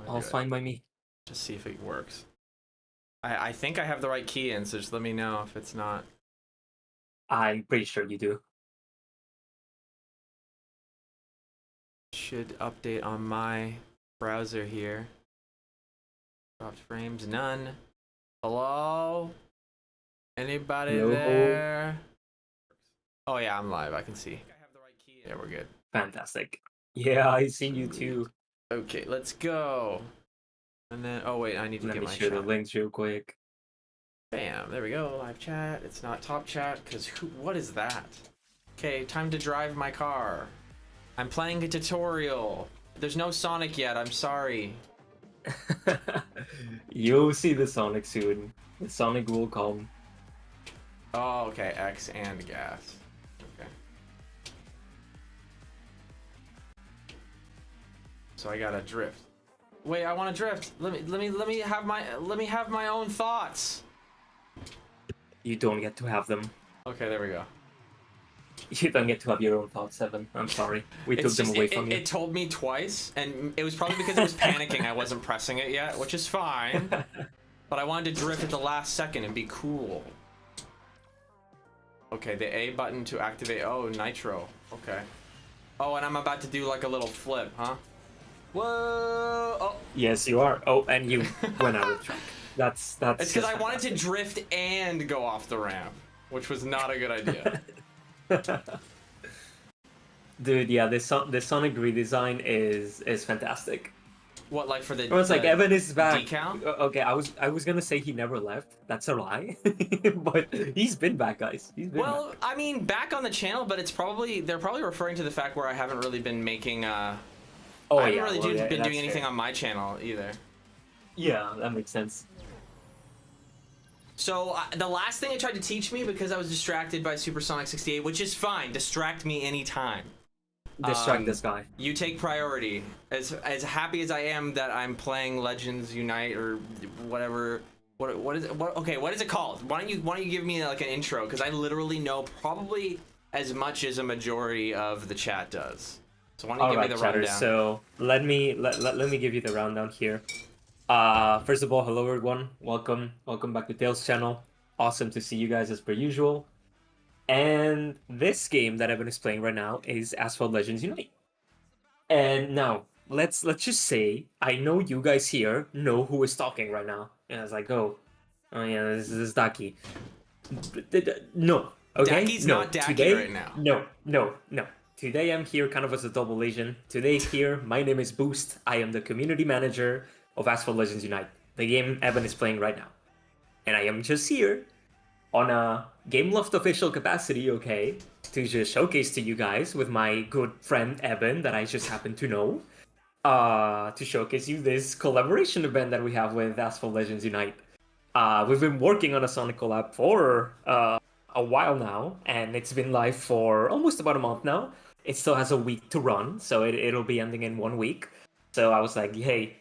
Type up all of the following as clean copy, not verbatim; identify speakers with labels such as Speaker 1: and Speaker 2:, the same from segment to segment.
Speaker 1: All fine by me.
Speaker 2: Just see if it works. I think I have the right key in, so just let me know if it's not.
Speaker 1: I'm pretty sure you do.
Speaker 2: Should update on my browser here. Dropped frames, none. Hello? Anybody
Speaker 1: Hello?
Speaker 2: there? Oh yeah, I'm live. I can see. I have the right key. Yeah, we're good.
Speaker 1: Fantastic. Yeah, I see you too.
Speaker 2: Okay, let's go. And then, oh wait, I need to
Speaker 1: Let
Speaker 2: get
Speaker 1: me
Speaker 2: my
Speaker 1: share the
Speaker 2: chat.
Speaker 1: links real quick.
Speaker 2: Bam, there we go. Live chat. It's not top chat because what is that? Okay, time to drive my car. I'm playing a tutorial. There's no Sonic yet. I'm sorry.
Speaker 1: You'll see the Sonic soon. The Sonic will come.
Speaker 2: Oh, okay. X and gas. Okay. So I gotta drift. Wait, I want to drift. Let me have my own thoughts.
Speaker 1: You don't get to have them.
Speaker 2: Okay, there we go.
Speaker 1: You don't get to have your own thoughts, Seven. I'm sorry. We took them away from you.
Speaker 2: It told me twice, and it was probably because it was panicking. I wasn't pressing it yet, which is fine. But I wanted to drift at the last second and be cool. Okay, the A button to activate. Oh, nitro. Okay. Oh, and I'm about to do like a little flip, huh? Whoa! Oh.
Speaker 1: Yes, you are. Oh, and you went out of track. That's.
Speaker 2: It's because I wanted to drift and go off the ramp, which was not a good idea.
Speaker 1: Dude, yeah, the Sonic redesign is fantastic.
Speaker 2: What, like for the?
Speaker 1: I was like, Evan is back.
Speaker 2: Decal?
Speaker 1: Okay, I was gonna say he never left. That's a lie, but he's been back, guys. He's been
Speaker 2: Well,
Speaker 1: back.
Speaker 2: I mean, back on the channel, but it's probably they're probably referring to the fact where I haven't really been making. I haven't really been doing anything on my channel either.
Speaker 1: Yeah, that makes sense.
Speaker 2: So the last thing it tried to teach me, because I was distracted by Supersonic 68, which is fine. Distract me anytime.
Speaker 1: Distract this guy.
Speaker 2: You take priority. As happy as I am that I'm playing Legends Unite or whatever. What is it? Okay, what is it called? Why don't you give me like an intro? Because I literally know probably as much as a majority of the chat does. So why don't you give me the rundown?
Speaker 1: So let me give you the rundown here. First of all, hello everyone. Welcome back to Tails channel. Awesome to see you guys as per usual. And this game that Evan is playing right now is Asphalt Legends Unite. And now, let's just say, I know you guys here know who is talking right now. And I was like, oh yeah, this is Daki. No, okay?
Speaker 2: Daki's
Speaker 1: no,
Speaker 2: not Daki
Speaker 1: today,
Speaker 2: right now.
Speaker 1: No. Today I'm here kind of as a double agent. Today here, my name is Boost. I am the community manager of Asphalt Legends Unite, the game Evan is playing right now. And I am just here on a Gameloft official capacity, okay, to just showcase to you guys with my good friend Evan that I just happen to know, to showcase you this collaboration event that we have with Asphalt Legends Unite. We've been working on a Sonic collab for a while now, and it's been live for almost about a month now. It still has a week to run, so it'll be ending in 1 week. So I was like, hey,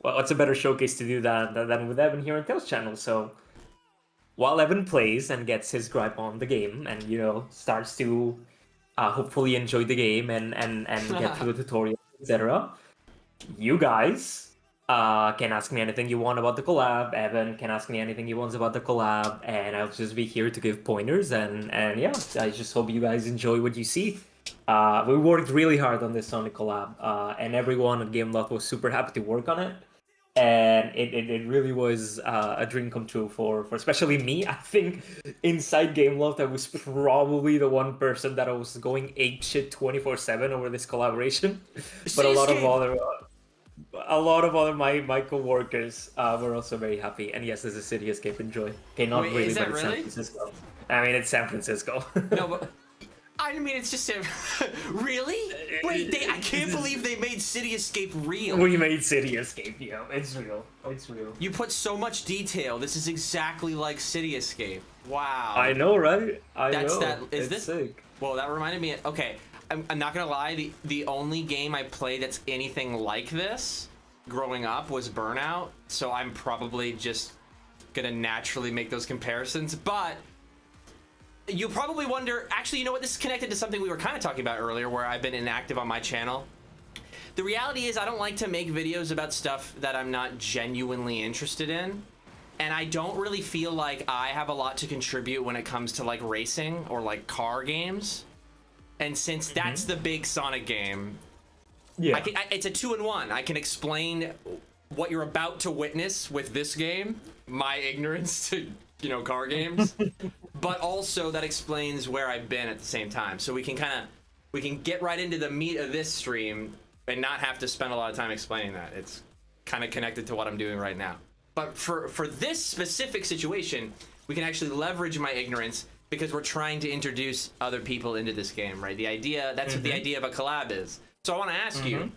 Speaker 1: well, what's a better showcase to do that than with Evan here on Tails channel? So while Evan plays and gets his gripe on the game and, you know, starts to hopefully enjoy the game and get through the tutorial, etc., you guys can ask me anything you want about the collab. Evan can ask me anything he wants about the collab, and I'll just be here to give pointers. And yeah, I just hope you guys enjoy what you see. We worked really hard on this Sonic collab, and everyone at Gameloft was super happy to work on it. And it really was a dream come true for especially me. I think inside Gameloft, I was probably the one person that I was going apeshit 24/7 over this collaboration. But a lot of other my coworkers were also very happy. And yes, this is City Escape. Enjoy. Okay, not
Speaker 2: Wait,
Speaker 1: really,
Speaker 2: is that
Speaker 1: but it's
Speaker 2: really?
Speaker 1: San Francisco. I mean, it's San Francisco.
Speaker 2: No, but I mean, it's just really? Wait, I can't believe they made City Escape real.
Speaker 1: We made City Escape, yo. It's real. It's real.
Speaker 2: You put so much detail. This is exactly like City Escape. Wow.
Speaker 1: I know, right? I know.
Speaker 2: Is
Speaker 1: it's
Speaker 2: this
Speaker 1: sick.
Speaker 2: Well, that reminded me. Okay, I'm not gonna lie. The only game I played that's anything like this growing up was Burnout. So I'm probably just gonna naturally make those comparisons, but. You'll probably wonder, actually, you know what? This is connected to something we were kind of talking about earlier, where I've been inactive on my channel. the reality is I don't like to make videos about stuff that I'm not genuinely interested in. And I don't really feel like I have a lot to contribute when it comes to like racing or like car games. And since that's the big Sonic game,
Speaker 1: Yeah.
Speaker 2: it's a 2-in-1. I can explain what you're about to witness with this game, my ignorance to, you know, car games, but also that explains where I've been at the same time. So we can get right into the meat of this stream and not have to spend a lot of time explaining that. It's kind of connected to what I'm doing right now. But for this specific situation, we can actually leverage my ignorance because we're trying to introduce other people into this game, right? The idea, that's what the idea of a collab is. So I want to ask you,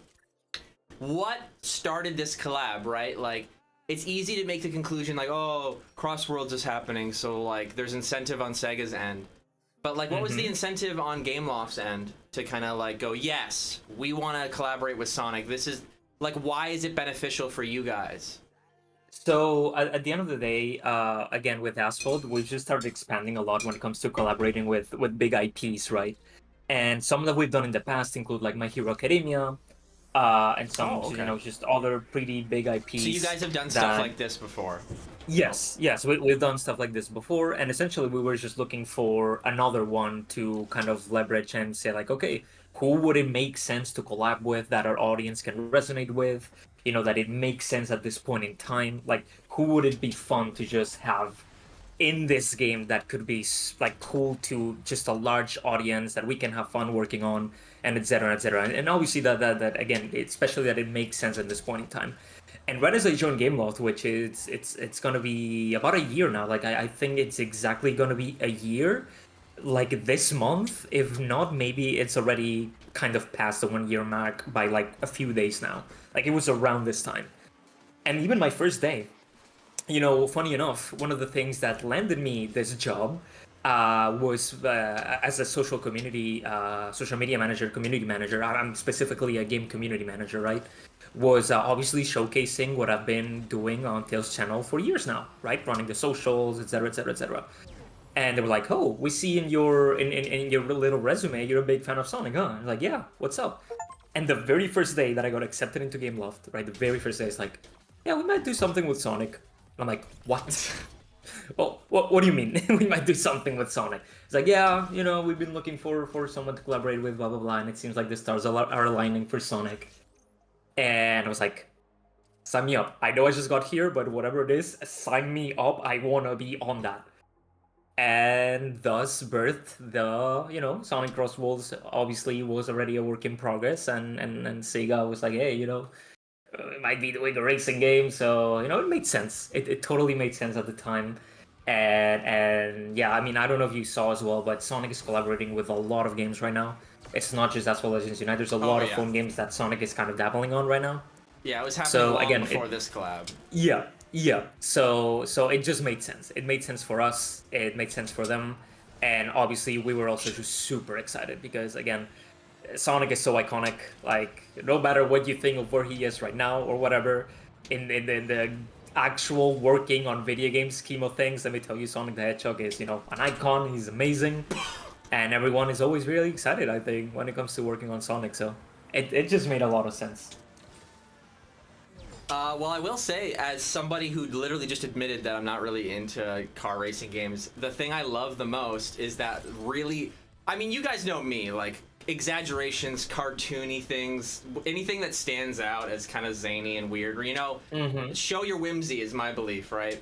Speaker 2: what started this collab, right? Like, it's easy to make the conclusion like, oh, Crossworlds is happening, so like there's incentive on Sega's end. But like, what was the incentive on Gameloft's end to kind of like go, yes, we want to collaborate with Sonic. This is like, why is it beneficial for you guys?
Speaker 1: So at the end of the day, again with Asphalt, we've just started expanding a lot when it comes to collaborating with big IPs, right? And some that we've done in the past include like My Hero Academia, and some you know, just other pretty big IPs.
Speaker 2: So you guys have done stuff like this before?
Speaker 1: Yes, we've done stuff like this before, and essentially we were just looking for another one to kind of leverage and say like, okay, who would it make sense to collab with that our audience can resonate with, you know, that it makes sense at this point in time, like who would it be fun to just have in this game that could be like cool to just a large audience that we can have fun working on, and etc etc, and obviously that again, especially that it makes sense at this point in time. And right as I joined Gameloft, which is it's gonna be about a year now, like I think it's exactly gonna be a year, like this month. If not, maybe it's already kind of past the 1 year mark by like a few days now. Like it was around this time. And even my first day, you know, funny enough, one of the things that landed me this job was as a social media manager, community manager. I'm specifically a game community manager, right? Was obviously showcasing what I've been doing on Tails channel for years now, right? Running the socials, etc, etc, etc. And they were like, "Oh, we see in your little resume, you're a big fan of Sonic, huh?" I was like, "Yeah, what's up?" And the very first day that I got accepted into Gameloft, right? The very first day, it's like, "Yeah, we might do something with Sonic." I'm like, "What?" Well, what do you mean? We might do something with Sonic? It's like, "Yeah, you know, we've been looking for someone to collaborate with, blah blah blah, and it seems like the stars are aligning for Sonic." And I was like, "Sign me up. I know I just got here, but whatever it is, sign me up. I wanna be on that." And thus birthed the, you know, Sonic Crossworlds obviously was already a work in progress, and Sega was like, "Hey, you know, we might be doing a racing game," so, you know, it made sense. It totally made sense at the time. And yeah, I mean, I don't know if you saw as well, but Sonic is collaborating with a lot of games right now. It's not just Asphalt Legends Unite. There's a lot of phone games that Sonic is kind of dabbling on right now.
Speaker 2: Yeah, it was happening long before this collab.
Speaker 1: Yeah. So it just made sense. It made sense for us. It made sense for them, and obviously we were also just super excited because again, Sonic is so iconic. Like no matter what you think of where he is right now or whatever, in the actual working on video game scheme of things, let me tell you, Sonic the Hedgehog is, you know, an icon. He's amazing, and everyone is always really excited, I think, when it comes to working on Sonic. So it just made a lot of sense.
Speaker 2: Well, I will say, as somebody who literally just admitted that I'm not really into car racing games, the thing I love the most is that really, I mean, you guys know me, like, exaggerations, cartoony things, anything that stands out as kind of zany and weird, or, you know, show your whimsy is my belief, right?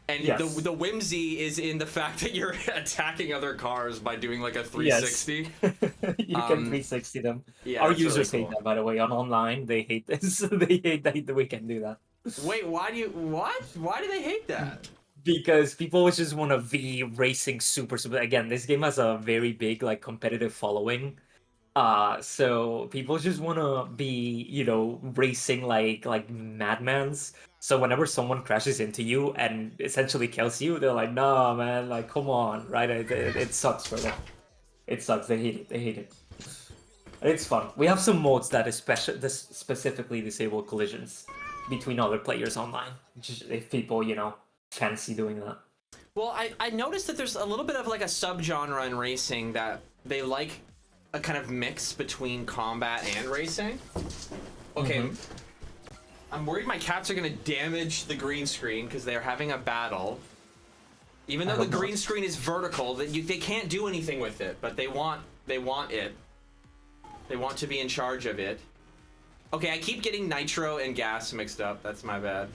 Speaker 2: And
Speaker 1: yes.
Speaker 2: the whimsy is in the fact that you're attacking other cars by doing like a 360.
Speaker 1: Yes. You can 360 them.
Speaker 2: Yeah,
Speaker 1: our users
Speaker 2: really
Speaker 1: hate that, by the way. On online, they hate this. They hate that we can do that.
Speaker 2: Wait, why do they hate that?
Speaker 1: Because people just want to be racing super. Again, this game has a very big like competitive following. So people just want to be, you know, racing like madmans. So whenever someone crashes into you and essentially kills you, they're like, "Nah, man, like, come on," right? It sucks for them. It sucks. They hate it. They hate it. And it's fun. We have some modes that specifically disable collisions between other players online, just if people, you know, fancy doing that.
Speaker 2: Well, I noticed that there's a little bit of like a subgenre in racing that they like a kind of mix between combat and racing. Okay.
Speaker 1: Mhm.
Speaker 2: I'm worried my cats are gonna damage the green screen because they're having a battle. Even
Speaker 1: I
Speaker 2: though the
Speaker 1: hope not.
Speaker 2: green screen is vertical, they can't do anything with it, but they want it. They want to be in charge of it. Okay, I keep getting nitro and gas mixed up. That's my bad.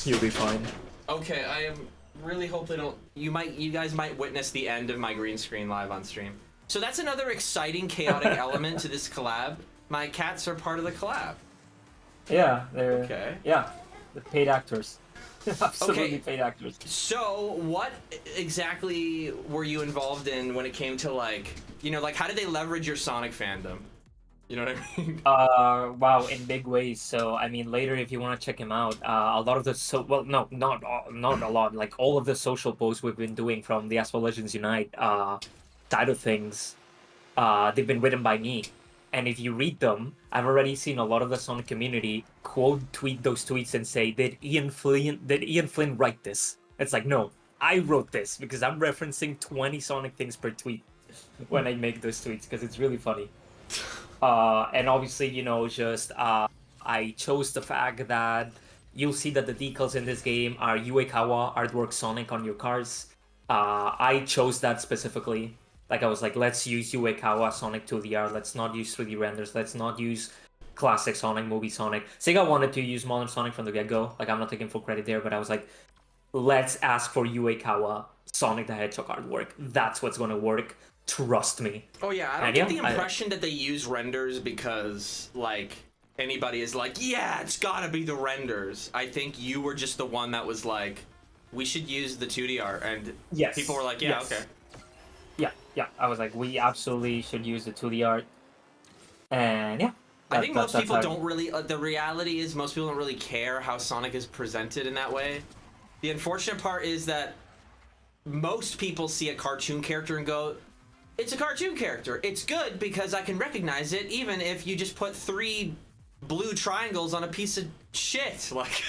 Speaker 1: You'll be fine.
Speaker 2: Okay, I am really hope they don't. You guys might witness the end of my green screen live on stream. So that's another exciting, chaotic element to this collab. My cats are part of the collab.
Speaker 1: Yeah, they're
Speaker 2: Okay.
Speaker 1: yeah, the paid actors. Absolutely
Speaker 2: Okay.
Speaker 1: paid actors.
Speaker 2: So, what exactly were you involved in when it came to like how did they leverage your Sonic fandom? You know what I mean?
Speaker 1: Wow, in big ways. So, I mean, later if you want to check him out, a lot of the no, not a lot. Like all of the social posts we've been doing from the Asphalt Legends Unite side of things, they've been written by me. And if you read them, I've already seen a lot of the Sonic community quote tweet those tweets and say, did Ian Flynn write this? It's like, no, I wrote this because I'm referencing 20 Sonic things per tweet when I make those tweets because it's really funny. And obviously, just I chose the fact that you'll see that the decals in this game are Uekawa artwork Sonic on your cars. I chose that specifically. Like I was like, let's use Uekawa Sonic 2DR. Let's not use 3D renders. Let's not use classic Sonic, movie Sonic. Sega wanted to use modern Sonic from the get-go. Like I'm not taking full credit there, but I was like, let's ask for Uekawa Sonic the Hedgehog artwork. That's what's gonna work. Trust me.
Speaker 2: Oh yeah, I don't get the impression that they use renders because like anybody is like, yeah, it's gotta be the renders. I think you were just the one that was like, we should use the 2D art, and
Speaker 1: Yes.
Speaker 2: people were like, yeah,
Speaker 1: Yes.
Speaker 2: okay.
Speaker 1: Yeah. I was like, we absolutely should use the 2D art. And yeah.
Speaker 2: I think most people
Speaker 1: how-
Speaker 2: don't really. The reality is, most people don't really care how Sonic is presented in that way. The unfortunate part is that most people see a cartoon character and go, it's a cartoon character. It's good because I can recognize it even if you just put 3 blue triangles on a piece of shit. Like,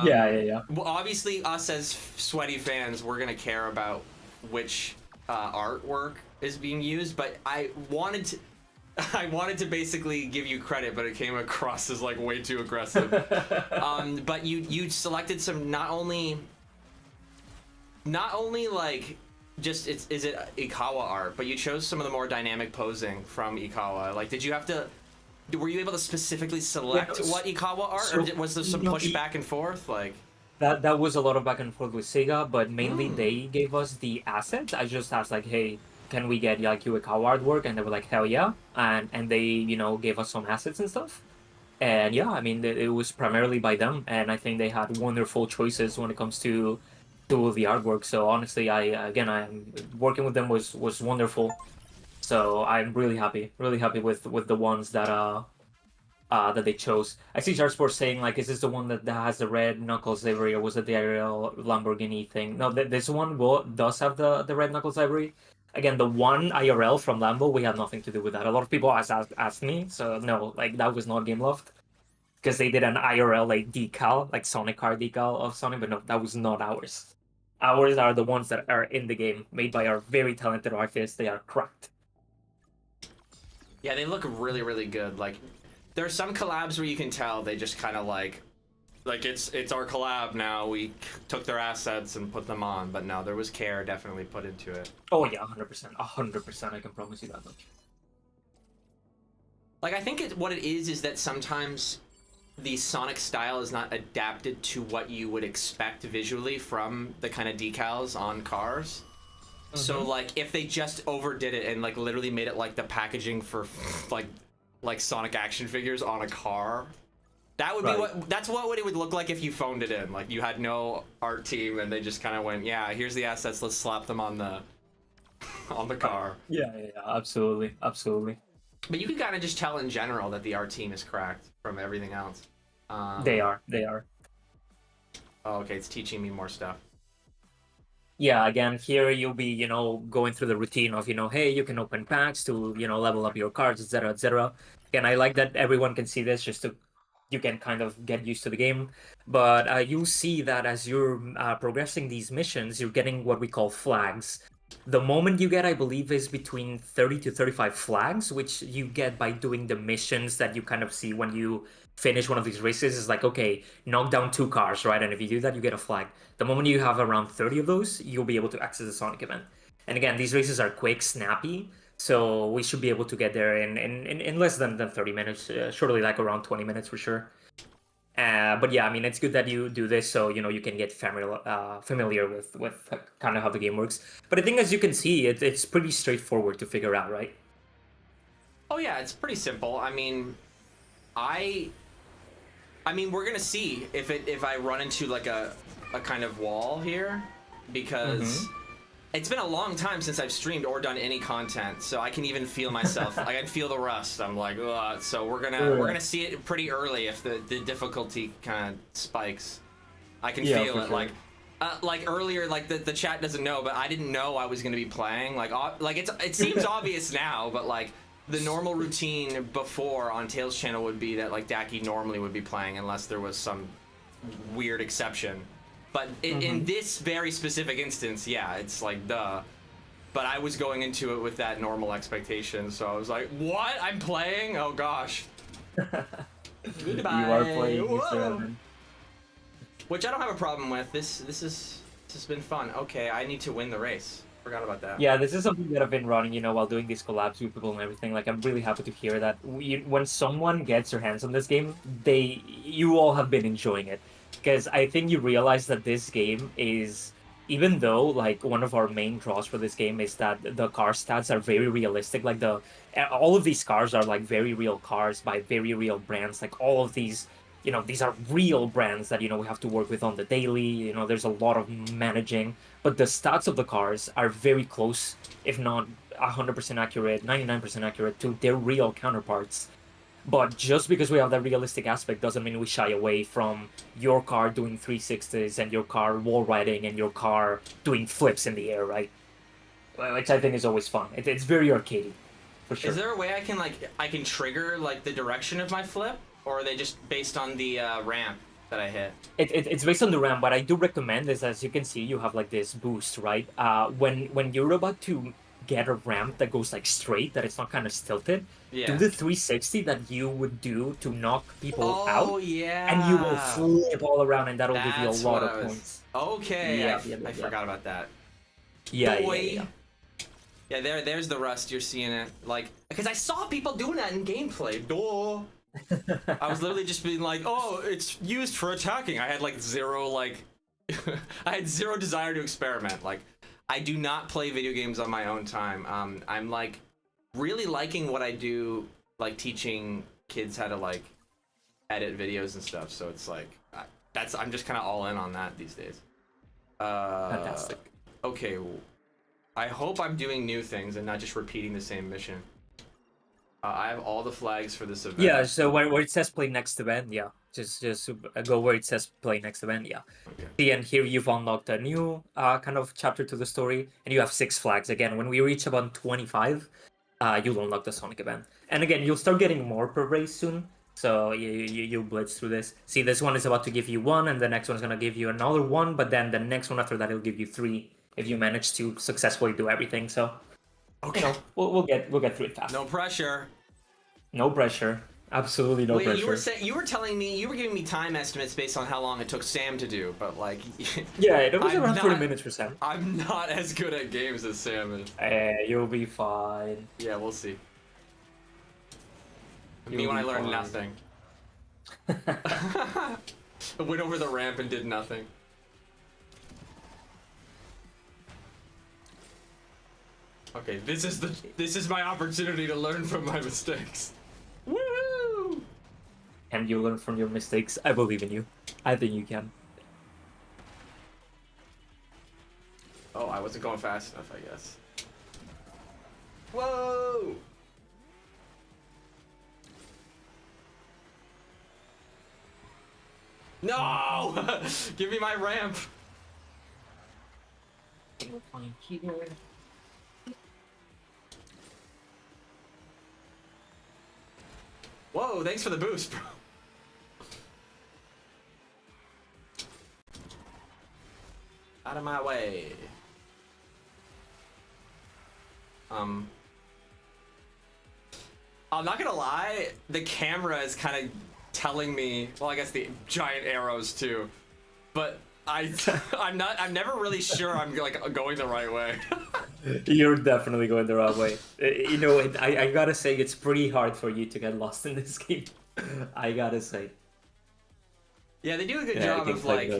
Speaker 1: Yeah.
Speaker 2: well, obviously, us as sweaty fans, we're gonna care about which artwork is being used. But I wanted to basically give you credit, but it came across as like way too aggressive. But you selected some not only like just is it Ikawa art, but you chose some of the more dynamic posing from Ikawa. Like, did you have to? Were you able to specifically select what Ikawa art, or was there some push back and forth? Like
Speaker 1: that was a lot of back and forth with Sega, but mainly they gave us the assets. I just asked like, hey, can we get like Uekawa artwork? And they were like, hell yeah, and they gave us some assets and stuff. And yeah, I mean it was primarily by them, and I think they had wonderful choices when it comes to the artwork. So honestly, I'm working with them was wonderful. So I'm really happy with the ones that that they chose. I see Jarsport saying like, is this the one that has the red knuckles livery, or was it the Ariel Lamborghini thing? No, this one does have the red knuckles livery. Again, the one IRL from Lambo, we had nothing to do with that. A lot of people asked me, so no, like that was not Game Loft, because they did an IRL like decal, like Sonic car decal of Sonic, but no, that was not ours. Ours are the ones that are in the game, made by our very talented artists. They are cracked.
Speaker 2: yeah, they look really really good. Like there are some collabs where you can tell they just kind of like it's our collab now. We took their assets and put them on, but no, there was care definitely put into it.
Speaker 1: Oh yeah, 100%. I can promise you that much.
Speaker 2: Like I think what it is that sometimes the Sonic style is not adapted to what you would expect visually from the kind of decals on cars. So like if they just overdid it and like literally made it like the packaging for like Sonic action figures on a car, that would be that's what it would look like if you phoned it in. Like you had no art team and they just kind of went, yeah, here's the assets, let's slap them on the car.
Speaker 1: Yeah, absolutely.
Speaker 2: But you can kind of just tell in general that the art team is cracked from everything else.
Speaker 1: They are.
Speaker 2: Oh, okay, it's teaching me more stuff.
Speaker 1: Yeah, again, here you'll be, going through the routine of, hey, you can open packs to, level up your cards, etc., etc. Again, I like that everyone can see this just to, you can kind of get used to the game. But you'll see that as you're progressing these missions, you're getting what we call flags. The moment you get, I believe, is between 30 to 35 flags, which you get by doing the missions that you kind of see when you finish one of these races. It's like, okay, knock down 2 cars, right? And if you do that, you get a flag. The moment you have around 30 of those, you'll be able to access the Sonic event. And again, these races are quick, snappy, so we should be able to get there in less than 30 minutes, shortly like around 20 minutes for sure. But yeah, I mean, it's good that you do this so you know you can get familiar with kind of how the game works. But I think as you can see, it's pretty straightforward to figure out, right?
Speaker 2: Oh yeah, it's pretty simple. I mean, I mean, we're gonna see if I run into like a kind of wall here, because it's been a long time since I've streamed or done any content, so I can even feel myself. I can feel the rust. I'm like, ugh. So we're gonna see it pretty early if the difficulty kind of spikes. I can feel it.
Speaker 1: Sure.
Speaker 2: Like earlier, like the chat doesn't know, but I didn't know I was gonna be playing. Like it seems obvious now, but like the normal routine before on Tails' channel would be that like Daki normally would be playing unless there was some weird exception. But in this very specific instance, yeah, it's like duh. But I was going into it with that normal expectation, so I was like, "What? I'm playing? Oh gosh." Goodbye.
Speaker 1: You are playing,
Speaker 2: Whoa.
Speaker 1: Mr. Evan.
Speaker 2: Which I don't have a problem with. This has been fun. Okay, I need to win the race. Forgot about that.
Speaker 1: Yeah, this is something that I've been running, you know, while doing these collabs with people and everything. Like, I'm really happy to hear that when someone gets their hands on this game, you all have been enjoying it. Because I think you realize that this game is, even though, like, one of our main draws for this game is that the car stats are very realistic. Like, all of these cars are, like, very real cars by very real brands. Like, all of these, you know, these are real brands that, you know, we have to work with on the daily. You know, there's a lot of managing. But the stats of the cars are very close, if not 100% accurate, 99% accurate to their real counterparts. But just because we have that realistic aspect doesn't mean we shy away from your car doing 360s and your car wall riding and your car doing flips in the air, right? Which I think is always fun. It's very arcadey, for sure.
Speaker 2: Is there a way I can trigger like the direction of my flip, or are they just based on the ramp that I hit?
Speaker 1: It's based on the ramp. What I do recommend is, as you can see, you have like this boost, right? When you're about to get a ramp that goes like straight, that it's not kind of stilted, do the 360 that you would do to knock people out.
Speaker 2: Oh yeah.
Speaker 1: And you will flip all around, and that'll give you a lot of points.
Speaker 2: Okay. I forgot about that.
Speaker 1: Yeah.
Speaker 2: Yeah, there's the rust. You're seeing it, like, because I saw people doing that in gameplay. Duh. I was literally just being like, oh, it's used for attacking. I had like zero, like, I had zero desire to experiment. Like, I do not play video games on my own time. I'm like really liking what I do, like teaching kids how to like edit videos and stuff. So it's like I'm just kind of all in on that these days.
Speaker 1: Fantastic.
Speaker 2: Okay, I hope I'm doing new things and not just repeating the same mission. I have all the flags for this event.
Speaker 1: Yeah, so where it says play next event, yeah. Just go where it says play next event, yeah.
Speaker 2: Okay.
Speaker 1: And here you've unlocked a new kind of chapter to the story, and you have 6 flags. Again, when we reach about 25, you'll unlock the Sonic event. And again, you'll start getting more per race soon, so you blitz through this. See, this one is about to give you 1, and the next one's gonna give you another 1, but then the next one after that, it'll give you 3 if you manage to successfully do everything. So,
Speaker 2: okay,
Speaker 1: you know, we'll get through it fast.
Speaker 2: No pressure.
Speaker 1: No pressure. Absolutely no pressure.
Speaker 2: You were telling me, you were giving me time estimates based on how long it took Sam to do, but like...
Speaker 1: Yeah, it was around 40 minutes for Sam.
Speaker 2: I'm not as good at games as Sam is.
Speaker 1: You'll be fine.
Speaker 2: Yeah, we'll see. Me when I learned nothing. I went over the ramp and did nothing. Okay, this is my opportunity to learn from my mistakes. Woo!
Speaker 1: And you learn from your mistakes. I believe in you. I think you can.
Speaker 2: Oh, I wasn't going fast enough, I guess. Whoa! No! Give me my ramp. Whoa, thanks for the boost, bro. Out of my way. I'm not gonna lie, the camera is kind of telling me, well, I guess the giant arrows too, but I'm never really sure I'm like going the right way.
Speaker 1: You're definitely going the wrong way. You know, I gotta say, it's pretty hard for you to get lost in this game. I gotta say.
Speaker 2: Yeah, they do a good job of like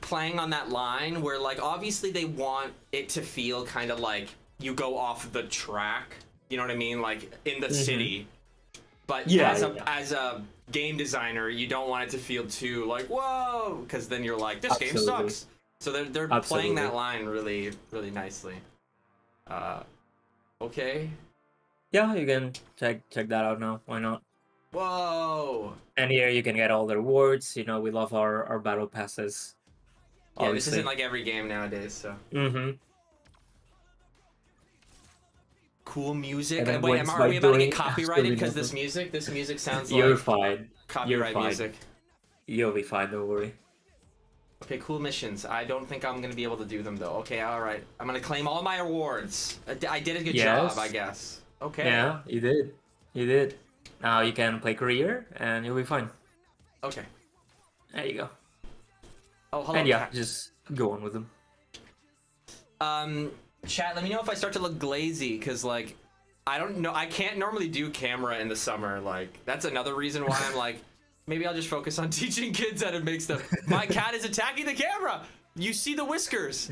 Speaker 2: playing on that line where like obviously they want it to feel kind of like you go off the track. You know what I mean? Like in the city. But as a game designer, you don't want it to feel too like whoa, because then you're like this game sucks. So they're playing that line really really nicely. Okay.
Speaker 1: Yeah, you can check that out now. Why not?
Speaker 2: Whoa!
Speaker 1: And here you can get all the rewards. You know, we love our battle passes.
Speaker 2: Yeah, this isn't like every game nowadays, so. Cool music. Wait, are we about to get copyrighted because this music sounds like
Speaker 1: you're fine.
Speaker 2: Copyright music.
Speaker 1: You'll be fine, don't worry.
Speaker 2: Okay, cool missions. I don't think I'm gonna be able to do them though. Okay, all right. I'm gonna claim all my awards. I did a good job, I guess. Okay.
Speaker 1: Yeah, you did. You did. Now you can play career, and you'll be fine.
Speaker 2: Okay.
Speaker 1: There you go.
Speaker 2: Oh, hello.
Speaker 1: And yeah, just go on with them.
Speaker 2: Chat, let me know if I start to look glazy, because, like, I don't know. I can't normally do camera in the summer. Like, that's another reason why I'm like, maybe I'll just focus on teaching kids how to make stuff. My cat is attacking the camera. You see the whiskers.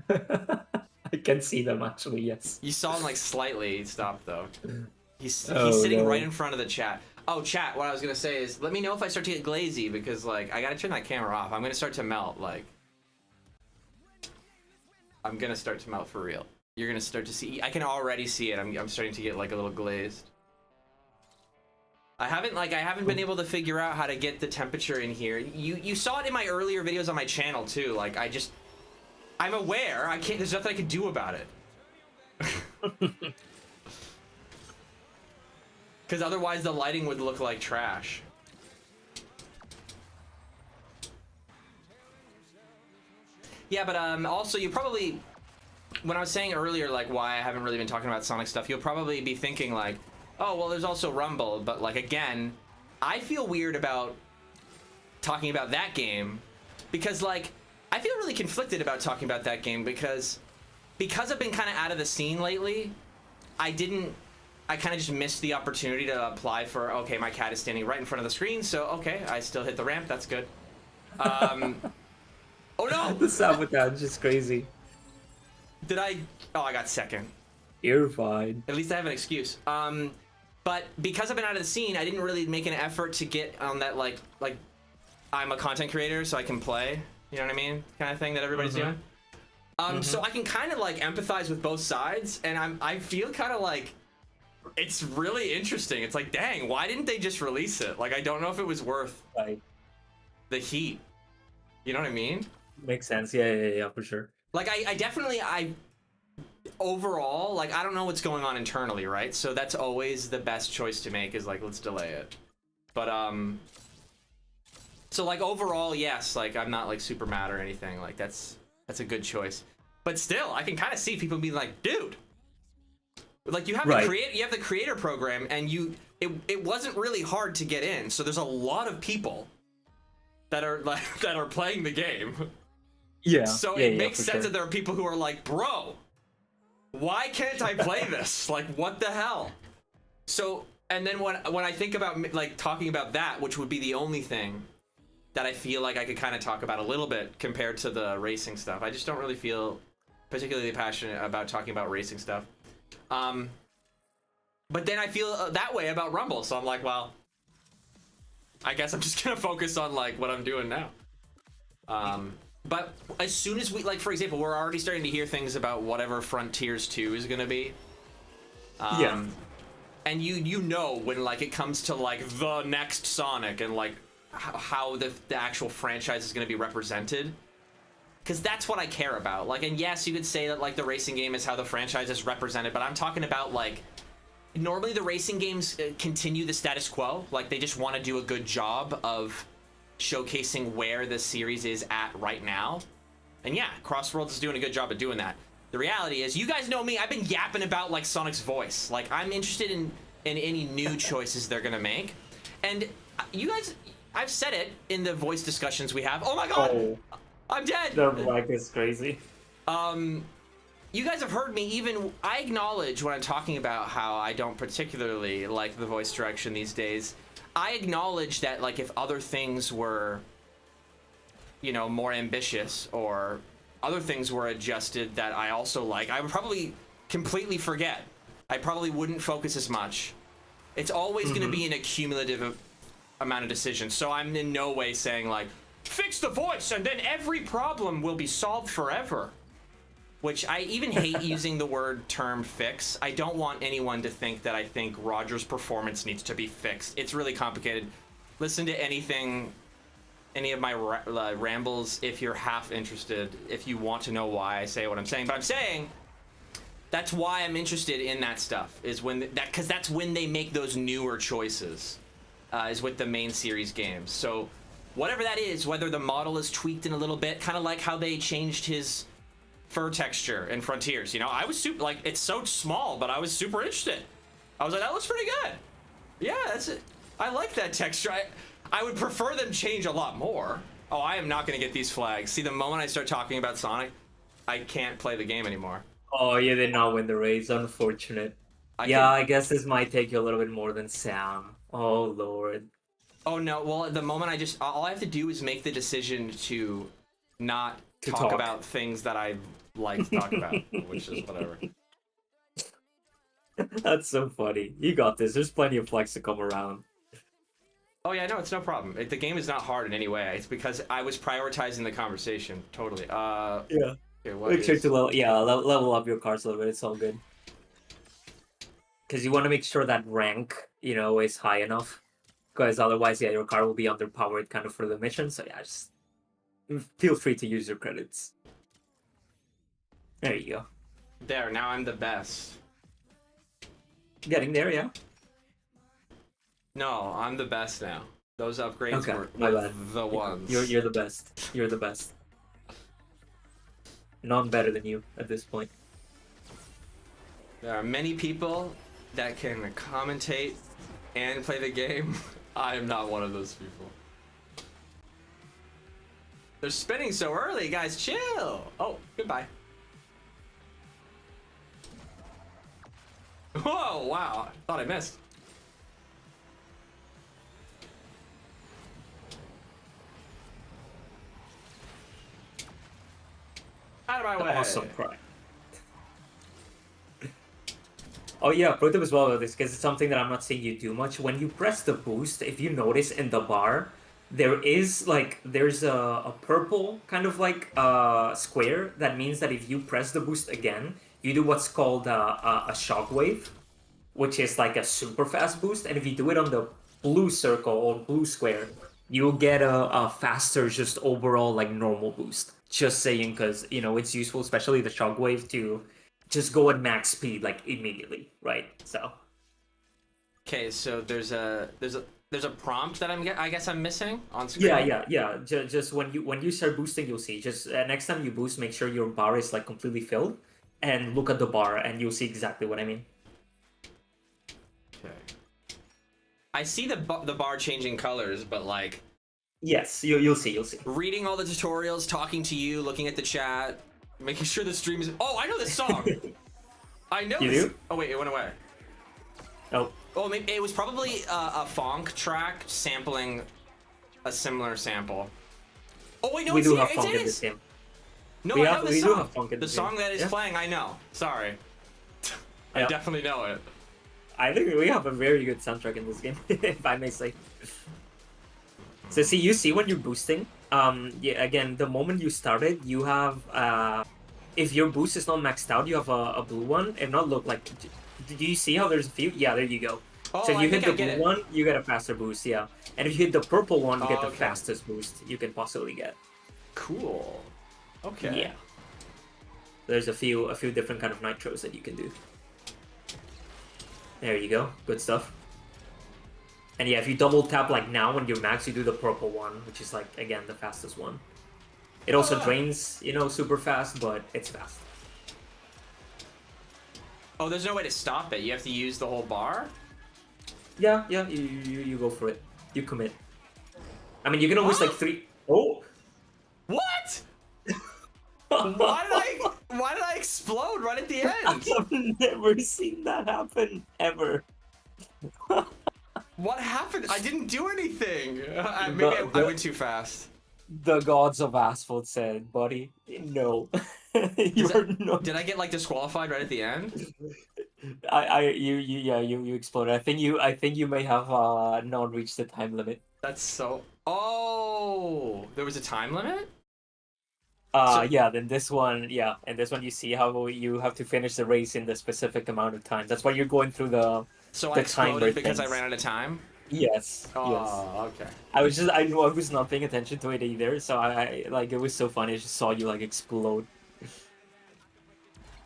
Speaker 1: I can see them, actually, yes.
Speaker 2: You saw him, like, slightly stop, though. He's sitting right in front of the chat. Oh, chat, what I was going to say is, let me know if I start to get glazy, because, like, I got to turn that camera off. I'm going to start to melt, like. I'm going to start to melt for real. You're going to start to see. I can already see it. I'm starting to get, like, a little glazed. I haven't been able to figure out how to get the temperature in here. You saw it in my earlier videos on my channel, too. Like, I'm aware. There's nothing I can do about it. Because otherwise the lighting would look like trash. Yeah, but also you probably, when I was saying earlier like why I haven't really been talking about Sonic stuff, you'll probably be thinking like, oh well, there's also Rumble, but like again, I feel weird about talking about that game because like I feel really conflicted about talking about that game because I've been kind of out of the scene lately. I kind of just missed the opportunity to apply for, okay, my cat is standing right in front of the screen, so okay, I still hit the ramp, that's good. Oh no!
Speaker 1: The sabotage is crazy.
Speaker 2: Oh, I got second.
Speaker 1: You're fine.
Speaker 2: At least I have an excuse. But because I've been out of the scene, I didn't really make an effort to get on that, like I'm a content creator, so I can play, you know what I mean? Kind of thing that everybody's doing. So I can kind of like empathize with both sides, and I feel kind of like, it's really interesting. It's like, dang, why didn't they just release it? Like, I don't know if it was worth the heat. You know what I mean?
Speaker 1: Makes sense. Yeah, for sure.
Speaker 2: Like, I overall, like, I don't know what's going on internally, right? So that's always the best choice to make is, like, let's delay it. But, so, like, overall, yes, like, I'm not, like, super mad or anything. Like, that's a good choice. But still, I can kind of see people being like, dude, like you have the creator program, and it wasn't really hard to get in. So there's a lot of people that are playing the game.
Speaker 1: Yeah.
Speaker 2: So it makes sense that there are people who are like, bro, why can't I play this? Like, what the hell? So, and then when I think about like talking about that, which would be the only thing that I feel like I could kind of talk about a little bit compared to the racing stuff. I just don't really feel particularly passionate about talking about racing stuff. But then I feel that way about Rumble, so I'm like, well, I guess I'm just gonna focus on like what I'm doing now. But as soon as we, like, for example, we're already starting to hear things about whatever Frontiers 2 is gonna be. And you know when like it comes to like the next Sonic and like how the actual franchise is gonna be represented. Because that's what I care about. Like, and yes, you could say that like the racing game is how the franchise is represented, but I'm talking about like, normally the racing games continue the status quo. Like they just want to do a good job of showcasing where the series is at right now. And yeah, Crossworlds is doing a good job of doing that. the reality is, you guys know me. I've been yapping about like Sonic's voice. Like, I'm interested in any new choices they're gonna make. And you guys, I've said it in the voice discussions we have. Oh my god,
Speaker 1: Oh,
Speaker 2: I'm dead.
Speaker 1: the lag is crazy.
Speaker 2: You guys have heard me. Even I acknowledge when I'm talking about how I don't particularly like the voice direction these days. I acknowledge that, like, if other things were, you know, more ambitious, or other things were adjusted that I also like, I would probably completely forget. I probably wouldn't focus as much. It's always going to be an accumulative amount of decisions. So I'm in no way saying, like, fix the voice and then every problem will be solved forever. Which I even hate using the word term fix. I don't want anyone to think that I think Roger's performance needs to be fixed. It's really complicated. Listen to anything, any of my rambles if you're half interested, if you want to know why I say what I'm saying. But I'm saying that's why I'm interested in that stuff, is when because that's when they make those newer choices, is with the main series games. So whatever that is, whether the model is tweaked in a little bit, kind of like how they changed his fur texture in Frontiers, you know, I was super, like, it's so small, but I was super interested. I was like, that looks pretty good. Yeah, that's it. I like that texture. I would prefer them change a lot more. Oh, I am not going to get these flags. See, the moment I start talking about Sonic, I can't play the game anymore.
Speaker 1: Oh, you did not win the race. Unfortunate. I guess this might take you a little bit more than Sam. Oh, Lord.
Speaker 2: Oh, no. Well, the moment all I have to do is make the decision to not talk about things that I like to talk about, which is whatever.
Speaker 1: That's so funny. You got this. There's plenty of flags to come around.
Speaker 2: Oh yeah, no, it's no problem. The game is not hard in any way. It's because I was prioritizing the conversation. Totally.
Speaker 1: Yeah.
Speaker 2: Okay,
Speaker 1: Make sure to level up your cards a little bit. It's all good. Because you want to make sure that rank, you know, is high enough. Because otherwise, yeah, your card will be underpowered kind of for the mission. So yeah, just feel free to use your credits. There you go.
Speaker 2: There, now I'm the best.
Speaker 1: Getting there, yeah?
Speaker 2: No, I'm the best now. Those upgrades were
Speaker 1: my bad.
Speaker 2: The ones.
Speaker 1: You're the best. You're the best. None better than you at this point.
Speaker 2: There are many people that can commentate and play the game. I am not one of those people. They're spinning so early, guys. Chill. Oh, goodbye. Whoa, wow. Thought I missed. Out of my way.
Speaker 1: Awesome cry. Oh yeah, pro tip as well about this, because it's something that I'm not seeing you do much. When you press the boost, if you notice in the bar, there's a purple kind of like square. That means that if you press the boost again, you do what's called a shockwave, which is like a super fast boost. And if you do it on the blue circle or blue square, you'll get a faster, just overall like normal boost. Just saying, because you know it's useful, especially the shockwave, to just go at max speed like immediately, right? So.
Speaker 2: Okay, so there's a prompt that I guess I'm missing on screen.
Speaker 1: Yeah. Just when you start boosting, you'll see. Just next time you boost, make sure your bar is like completely filled, and look at the bar, and you'll see exactly what I mean.
Speaker 2: Okay. I see the bar changing colors, but like.
Speaker 1: Yes, you'll see.
Speaker 2: Reading all the tutorials, talking to you, looking at the chat, making sure the stream is. Oh, I know this song. I know.
Speaker 1: You
Speaker 2: this...
Speaker 1: do?
Speaker 2: Oh wait, it went away.
Speaker 1: Oh.
Speaker 2: Oh, maybe it was probably a funk track sampling a similar sample. Oh wait, no,
Speaker 1: we
Speaker 2: it's
Speaker 1: do
Speaker 2: here.
Speaker 1: have funk in this game.
Speaker 2: No, I know the song.
Speaker 1: Do have funk in
Speaker 2: the song that is playing, I know. Sorry. I definitely know it.
Speaker 1: I think we have a very good soundtrack in this game, if I may say. So you see when you're boosting, again, the moment you started, you have, if your boost is not maxed out, you have a blue one. If not, look, like, do you see how there's a few? Yeah, there you go.
Speaker 2: Oh,
Speaker 1: so you hit the blue one, you get a faster boost, yeah. And if you hit the purple one, you get the fastest boost you can possibly get.
Speaker 2: Cool. Okay.
Speaker 1: Yeah. There's a few different kind of nitros that you can do. There you go. Good stuff. And yeah, if you double tap like now when you're max, you do the purple one, which is like, again, the fastest one. It also drains, you know, super fast, but it's fast.
Speaker 2: Oh, there's no way to stop it. You have to use the whole bar?
Speaker 1: Yeah, yeah, you go for it. You commit. I mean, you can always like three. Oh,
Speaker 2: What? Why did I explode right at the end?
Speaker 1: I've never seen that happen ever.
Speaker 2: What happened? I didn't do anything. I went too fast.
Speaker 1: The gods of Asphalt said, "Buddy, no,
Speaker 2: Did I get like disqualified right at the end?
Speaker 1: You exploded. I think you may have not reached the time limit.
Speaker 2: That's so. Oh, there was a time limit.
Speaker 1: Yeah. Then this one, yeah, and this one you see how you have to finish the race in the specific amount of time. That's why you're going through the
Speaker 2: So
Speaker 1: the
Speaker 2: I exploded because
Speaker 1: things.
Speaker 2: I ran out of time.
Speaker 1: Yes.
Speaker 2: Oh,
Speaker 1: Yes.
Speaker 2: okay.
Speaker 1: I know I was not paying attention to it either, so I like it was so funny. I just saw you like explode.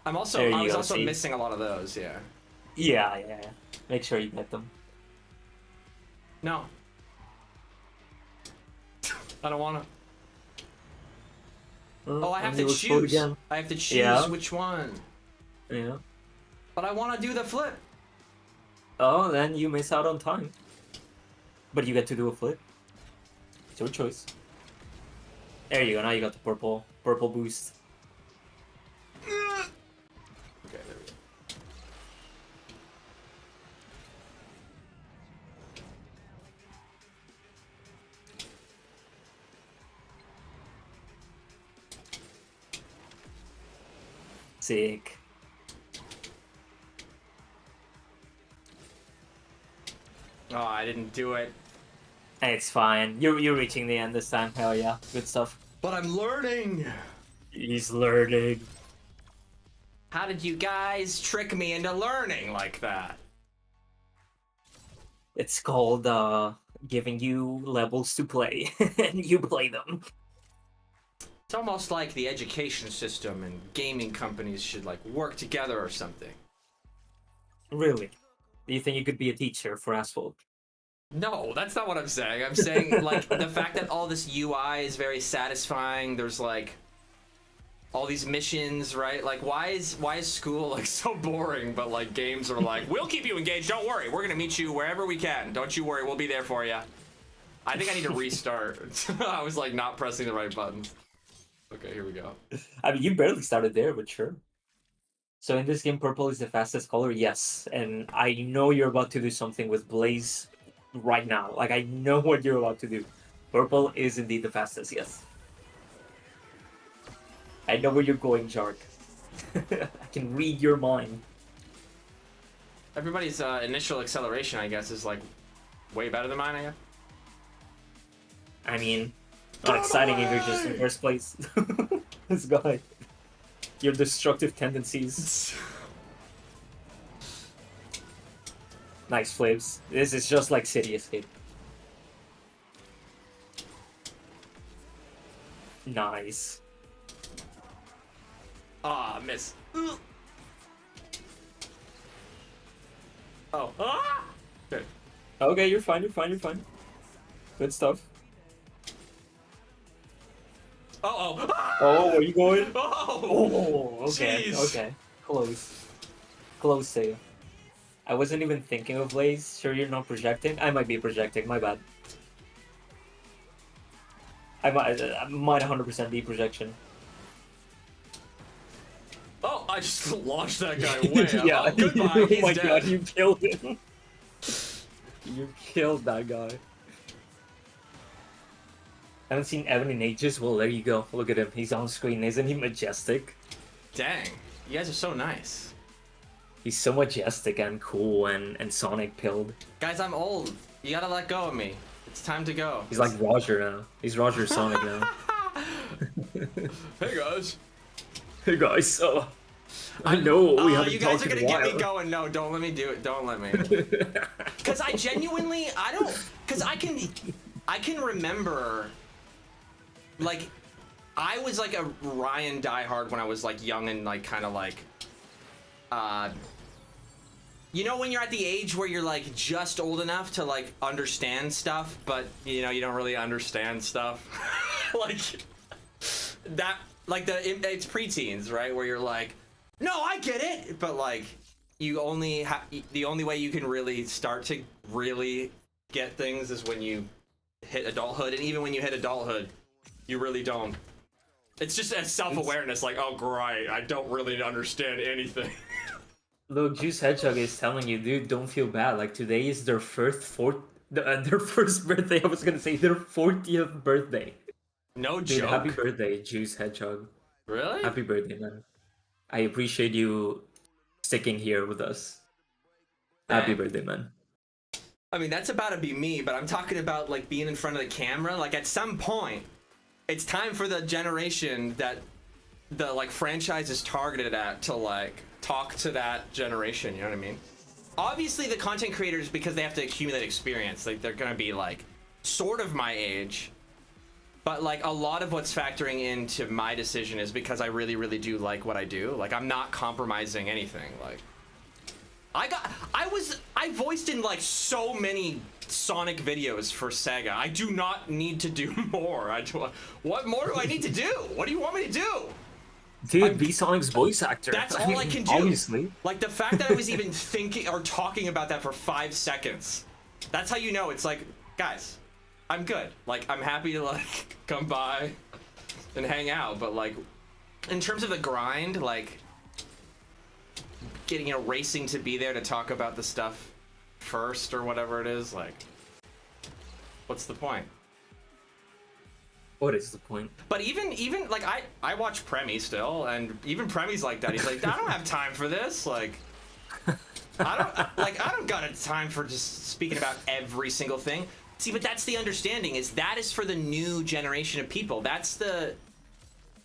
Speaker 2: I was
Speaker 1: There you go,
Speaker 2: also
Speaker 1: see?
Speaker 2: missing a lot of those. Yeah.
Speaker 1: Yeah. Make sure you get them.
Speaker 2: No. I don't want to. Oh, I have
Speaker 1: and
Speaker 2: to
Speaker 1: you explode
Speaker 2: choose.
Speaker 1: again.
Speaker 2: I have to choose
Speaker 1: Yeah.
Speaker 2: which one.
Speaker 1: Yeah.
Speaker 2: But I want to do the flip.
Speaker 1: Oh, then you miss out on time. But you get to do a flip. It's your choice. There you go. Now you got the purple boost.
Speaker 2: Okay, there we go.
Speaker 1: Sick.
Speaker 2: Oh, I didn't do it.
Speaker 1: It's fine. You're reaching the end this time. Hell yeah. Good stuff.
Speaker 2: But I'm learning.
Speaker 1: He's learning.
Speaker 2: How did you guys trick me into learning like that?
Speaker 1: It's called giving you levels to play and you play them.
Speaker 2: It's almost like the education system and gaming companies should like work together or something.
Speaker 1: Really? Do you think you could be a teacher for Asphalt?
Speaker 2: No, that's not what I'm saying. I'm saying like the fact that all this UI is very satisfying. There's like all these missions, right? Like why is school like so boring, but like games are like, we'll keep you engaged, don't worry. We're going to meet you wherever we can. Don't you worry, we'll be there for you. I think I need to restart. I was like not pressing the right buttons. Okay, here we go.
Speaker 1: I mean, you barely started there, but sure. So in this game, purple is the fastest color, yes. And I know you're about to do something with Blaze right now. Like, I know what you're about to do. Purple is indeed the fastest, yes. I know where you're going, Jark. I can read your mind.
Speaker 2: Everybody's initial acceleration, I guess, is like way better than mine, I guess.
Speaker 1: I mean, not exciting if you're just in first place. This guy. Your destructive tendencies. Nice flips. This is just like City Escape. Nice.
Speaker 2: Ah, miss. Oh. Ah! Good.
Speaker 1: Okay, you're fine, you're fine, you're fine. Good stuff.
Speaker 2: Oh. Ah!
Speaker 1: Oh, where are you going?
Speaker 2: Oh.
Speaker 1: Oh, okay,
Speaker 2: Jeez.
Speaker 1: okay. Close. Close save. I wasn't even thinking of Blaze. Sure you're not projecting? I might be projecting, my bad. I might 100% be projection.
Speaker 2: Oh, I just launched that guy way up.
Speaker 1: Yeah.
Speaker 2: Oh, goodbye,
Speaker 1: Oh
Speaker 2: he's
Speaker 1: my
Speaker 2: dead.
Speaker 1: god, you killed him. You killed that guy. I haven't seen Evan in ages. Well, there you go. Look at him. He's on screen. Isn't he majestic?
Speaker 2: Dang, you guys are so nice.
Speaker 1: He's so majestic and cool and Sonic pilled.
Speaker 2: Guys, I'm old. You gotta let go of me. It's time to go.
Speaker 1: He's like Roger now. He's Roger Sonic now.
Speaker 2: Hey guys.
Speaker 1: Hey guys, so I know we haven't
Speaker 2: you guys
Speaker 1: talked
Speaker 2: are
Speaker 1: in
Speaker 2: gonna
Speaker 1: a
Speaker 2: get
Speaker 1: while.
Speaker 2: me going. No, don't let me do it. Don't let me. Cause I genuinely, cause I can remember, like, I was like a Ryan diehard when I was like young and like kind of like, you know when you're at the age where you're like just old enough to like understand stuff, but you know you don't really understand stuff, like that, like it's preteens, right? Where you're like, no, I get it, but like you only the only way you can really start to really get things is when you hit adulthood, and even when you hit adulthood, you really don't. It's just a self-awareness, like, oh great, I don't really understand anything.
Speaker 1: Look, Juice Hedgehog is telling you, dude, don't feel bad. Like today is their their first birthday. I was gonna say their 40th birthday.
Speaker 2: No
Speaker 1: Dude,
Speaker 2: joke.
Speaker 1: happy birthday, Juice Hedgehog.
Speaker 2: Really?
Speaker 1: Happy birthday, man. I appreciate you sticking here with us. Happy birthday, man.
Speaker 2: I mean, that's about to be me, but I'm talking about like being in front of the camera. Like at some point, it's time for the generation that the like franchise is targeted at to like talk to that generation. You know what I mean? Obviously, the content creators, because they have to accumulate experience, like they're gonna be like sort of my age. But like a lot of what's factoring into my decision is because I really, really do like what I do. Like I'm not compromising anything. Like I voiced in like so many Sonic videos for Sega. I do not need to do more. What more do I need to do? What do you want me to do?
Speaker 1: Dude, be Sonic's voice actor.
Speaker 2: That's all I can do.
Speaker 1: Obviously.
Speaker 2: Like the fact that I was even thinking or talking about that for 5 seconds. That's how you know it's like, guys, I'm good. Like I'm happy to like come by and hang out, but like in terms of the grind, like getting, you know, racing to be there to talk about the stuff first or whatever it is, like what's the point?
Speaker 1: What is the point?
Speaker 2: But even like I watch Premi still, and even Premi's like that. He's like, I don't have time for this. Like I don't got a time for just speaking about every single thing. See, but that's the understanding, is that is for the new generation of people. That's the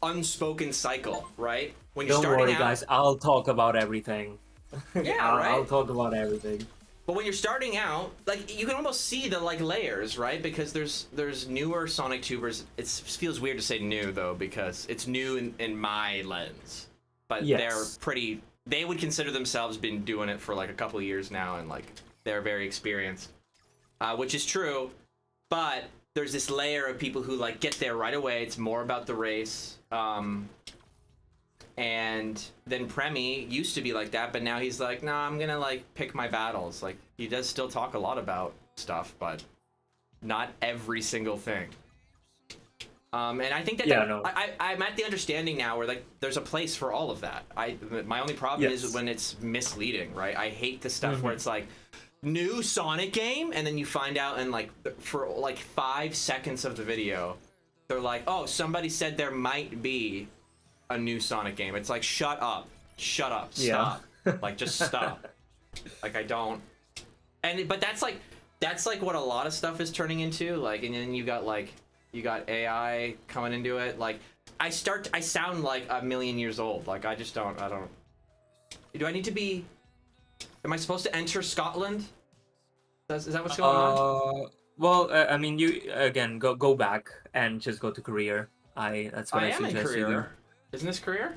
Speaker 2: unspoken cycle, right? When you're
Speaker 1: Don't
Speaker 2: starting
Speaker 1: worry,
Speaker 2: out,
Speaker 1: guys. I'll talk about everything.
Speaker 2: Yeah, right.
Speaker 1: I'll talk about everything.
Speaker 2: But when you're starting out, like you can almost see the like layers, right? Because there's newer Sonic tubers. It feels weird to say new though, because it's new in my lens. But
Speaker 1: Yes.
Speaker 2: they're pretty. They would consider themselves been doing it for like a couple of years now, and like they're very experienced, which is true. But there's this layer of people who like get there right away. It's more about the race. And then Premi used to be like that, but now he's like, nah, I'm gonna like pick my battles. Like he does still talk a lot about stuff, but not every single thing. And I think that,
Speaker 1: Yeah, no.
Speaker 2: I'm at the understanding now where like there's a place for all of that. My only problem
Speaker 1: Yes.
Speaker 2: is when it's misleading, right? I hate the stuff where it's like new Sonic game, and then you find out in like for like 5 seconds of the video, they're like, oh, somebody said there might be a new Sonic game. It's like, shut up, stop.
Speaker 1: Yeah.
Speaker 2: Like just stop. Like I don't. But that's like what a lot of stuff is turning into. Like, and then you got AI coming into it. Like I sound like a million years old. Like I don't. Do I need to be? Am I supposed to enter Scotland? Is that what's going on?
Speaker 1: Well, I mean, you again go back and just go to career. That's what I
Speaker 2: am in
Speaker 1: suggest you do.
Speaker 2: career. Isn't this career?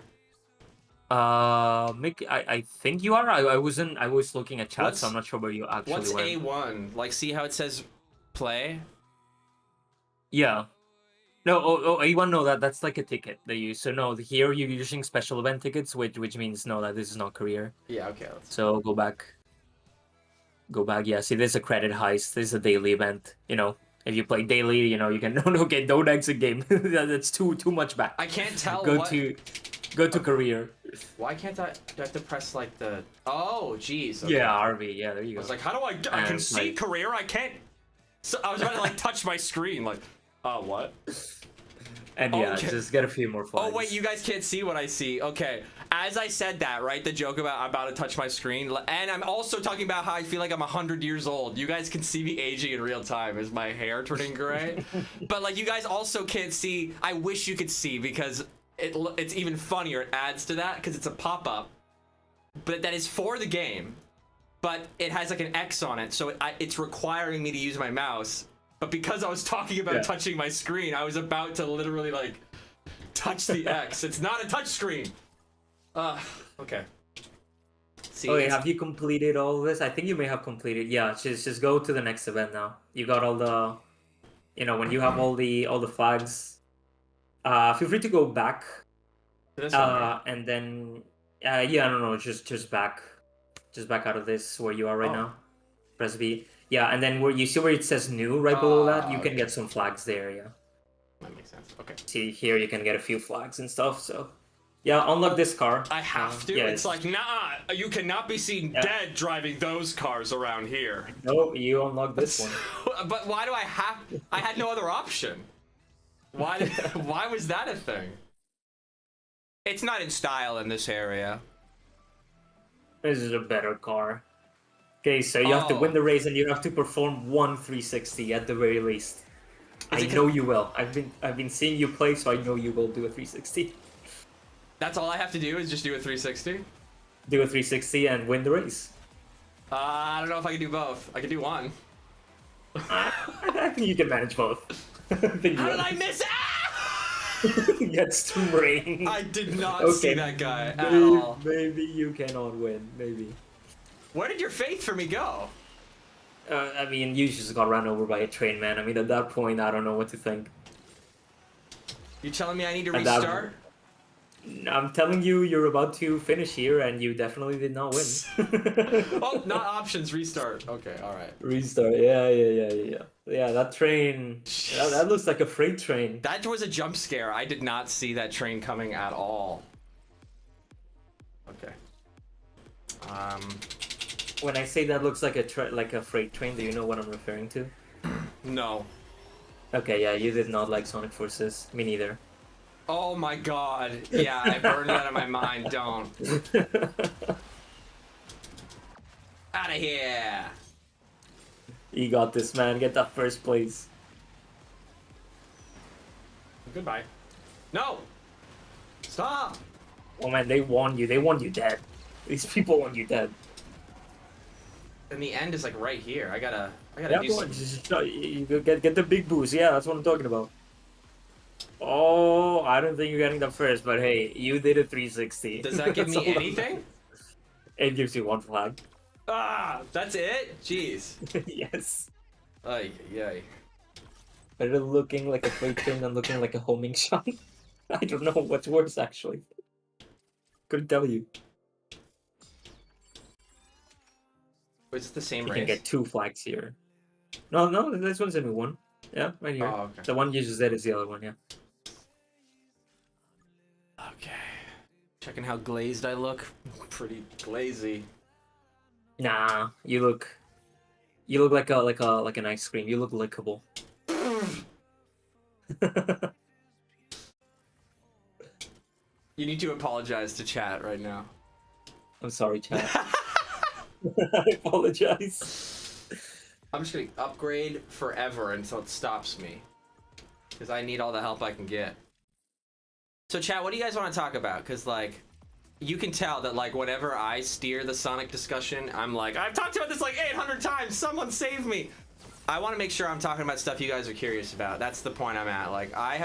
Speaker 1: I think you are. I was looking at chat, so I'm not sure where you actually
Speaker 2: What's
Speaker 1: went.
Speaker 2: A1? Like, see how it says play?
Speaker 1: Yeah. No, A1, no, that's like a ticket they use. So no, here you're using special event tickets, which means no, that this is not career.
Speaker 2: Yeah, okay.
Speaker 1: So go back. Yeah, see, there's a credit heist. This is a daily event. You know, if you play daily, you know, you can okay, don't exit game. That's too much back.
Speaker 2: I can't tell
Speaker 1: Go to career.
Speaker 2: Why can't I? Do I have to press like the? Oh, jeez. Okay.
Speaker 1: Yeah, RV. Yeah, there you
Speaker 2: I
Speaker 1: go.
Speaker 2: was like, how do I can
Speaker 1: And,
Speaker 2: see
Speaker 1: like-
Speaker 2: career. I can't. So I was trying to like touch my screen. Like, what?
Speaker 1: And yeah,
Speaker 2: Okay.
Speaker 1: just get a few more flags.
Speaker 2: Oh wait, you guys can't see what I see. Okay, as I said that, right? The joke about I'm about to touch my screen, and I'm also talking about how I feel like I'm 100 years old. You guys can see me aging in real time. Is my hair turning gray? But like, you guys also can't see. I wish you could see, because it's even funnier. It adds to that because it's a pop-up, but that is for the game. But it has like an X on it, so it's requiring me to use my mouse. But because I was talking about touching my screen, I was about to literally like touch the X. It's not a touch screen. Okay. See,
Speaker 1: Okay, have you completed all of this? I think you may have completed. Yeah, just go to the next event now. You got all the, you know, when you have all the flags. Feel free to go back.
Speaker 2: this one, right?
Speaker 1: And then yeah, I don't know, just back. Just back out of this where you are right
Speaker 2: Oh.
Speaker 1: now. Press B. Yeah, and then where you see where it says new right below that, you can
Speaker 2: okay.
Speaker 1: get some flags there, yeah.
Speaker 2: That makes sense. Okay.
Speaker 1: See here you can get a few flags and stuff, so yeah, unlock this car.
Speaker 2: I have to.
Speaker 1: Yeah,
Speaker 2: it's like, nah, you cannot be seen dead driving those cars around here.
Speaker 1: no, you unlock this one.
Speaker 2: But why do I have? I had no other option. Why? Why was that a thing? It's not in style in this area.
Speaker 1: This is a better car. Okay, so you have to win the race and you have to perform one 360 at the very least. I know you will. I've been seeing you play, so I know you will do a 360.
Speaker 2: That's all I have to do is just do a 360?
Speaker 1: Do a 360 and win the race.
Speaker 2: I don't know if I can do both. I can do one.
Speaker 1: I think you can manage both.
Speaker 2: How did I miss it?
Speaker 1: Gets to rain.
Speaker 2: I did not see that guy at all.
Speaker 1: Maybe you cannot win. Maybe.
Speaker 2: Where did your faith for me go?
Speaker 1: I mean, you just got run over by a train, man. I mean, at that point, I don't know what to think.
Speaker 2: You telling me I need to restart?
Speaker 1: I'm telling you, you're about to finish here, and you definitely did not win.
Speaker 2: Oh, not options, restart. Okay, alright.
Speaker 1: Restart, yeah, that train, that looks like a freight train.
Speaker 2: That was a jump scare. I did not see that train coming at all. Okay.
Speaker 1: When I say that looks like a freight train, do you know what I'm referring to?
Speaker 2: No.
Speaker 1: Okay, yeah, you did not like Sonic Forces. Me neither.
Speaker 2: Oh my god. Yeah, I burned it out of my mind. Don't. Out of here.
Speaker 1: You got this, man. Get that first place.
Speaker 2: Goodbye. No! Stop!
Speaker 1: Oh man, they want you. They want you dead. These people want you dead.
Speaker 2: And the end is like right here. I gotta
Speaker 1: Yeah,
Speaker 2: do
Speaker 1: go on. You get the big boost. Yeah, that's what I'm talking about. Oh, I don't think you're getting that first, but hey, you did a 360.
Speaker 2: Does that give me anything?
Speaker 1: It gives you one flag.
Speaker 2: Ah, that's it? Jeez.
Speaker 1: Yes.
Speaker 2: Ay, yay.
Speaker 1: Better looking like a freight train than looking like a homing shot. I don't know what's worse, actually. Couldn't tell you.
Speaker 2: Is it the same
Speaker 1: You
Speaker 2: race?
Speaker 1: can get 2 flags here. No, this one's a new one. Yeah, right here.
Speaker 2: Oh, okay.
Speaker 1: The one you just did is the other one, yeah.
Speaker 2: Okay. Checking how glazed I look. Pretty glazy.
Speaker 1: Nah, you look like an ice cream. You look lickable.
Speaker 2: You need to apologize to chat right now.
Speaker 1: I'm sorry, chat. I apologize.
Speaker 2: I'm just gonna upgrade forever until it stops me. Because I need all the help I can get. So chat, what do you guys want to talk about? Because like, you can tell that like whenever I steer the Sonic discussion, I'm like, I've talked about this like 800 times, someone save me! I want to make sure I'm talking about stuff you guys are curious about. That's the point I'm at. Like, I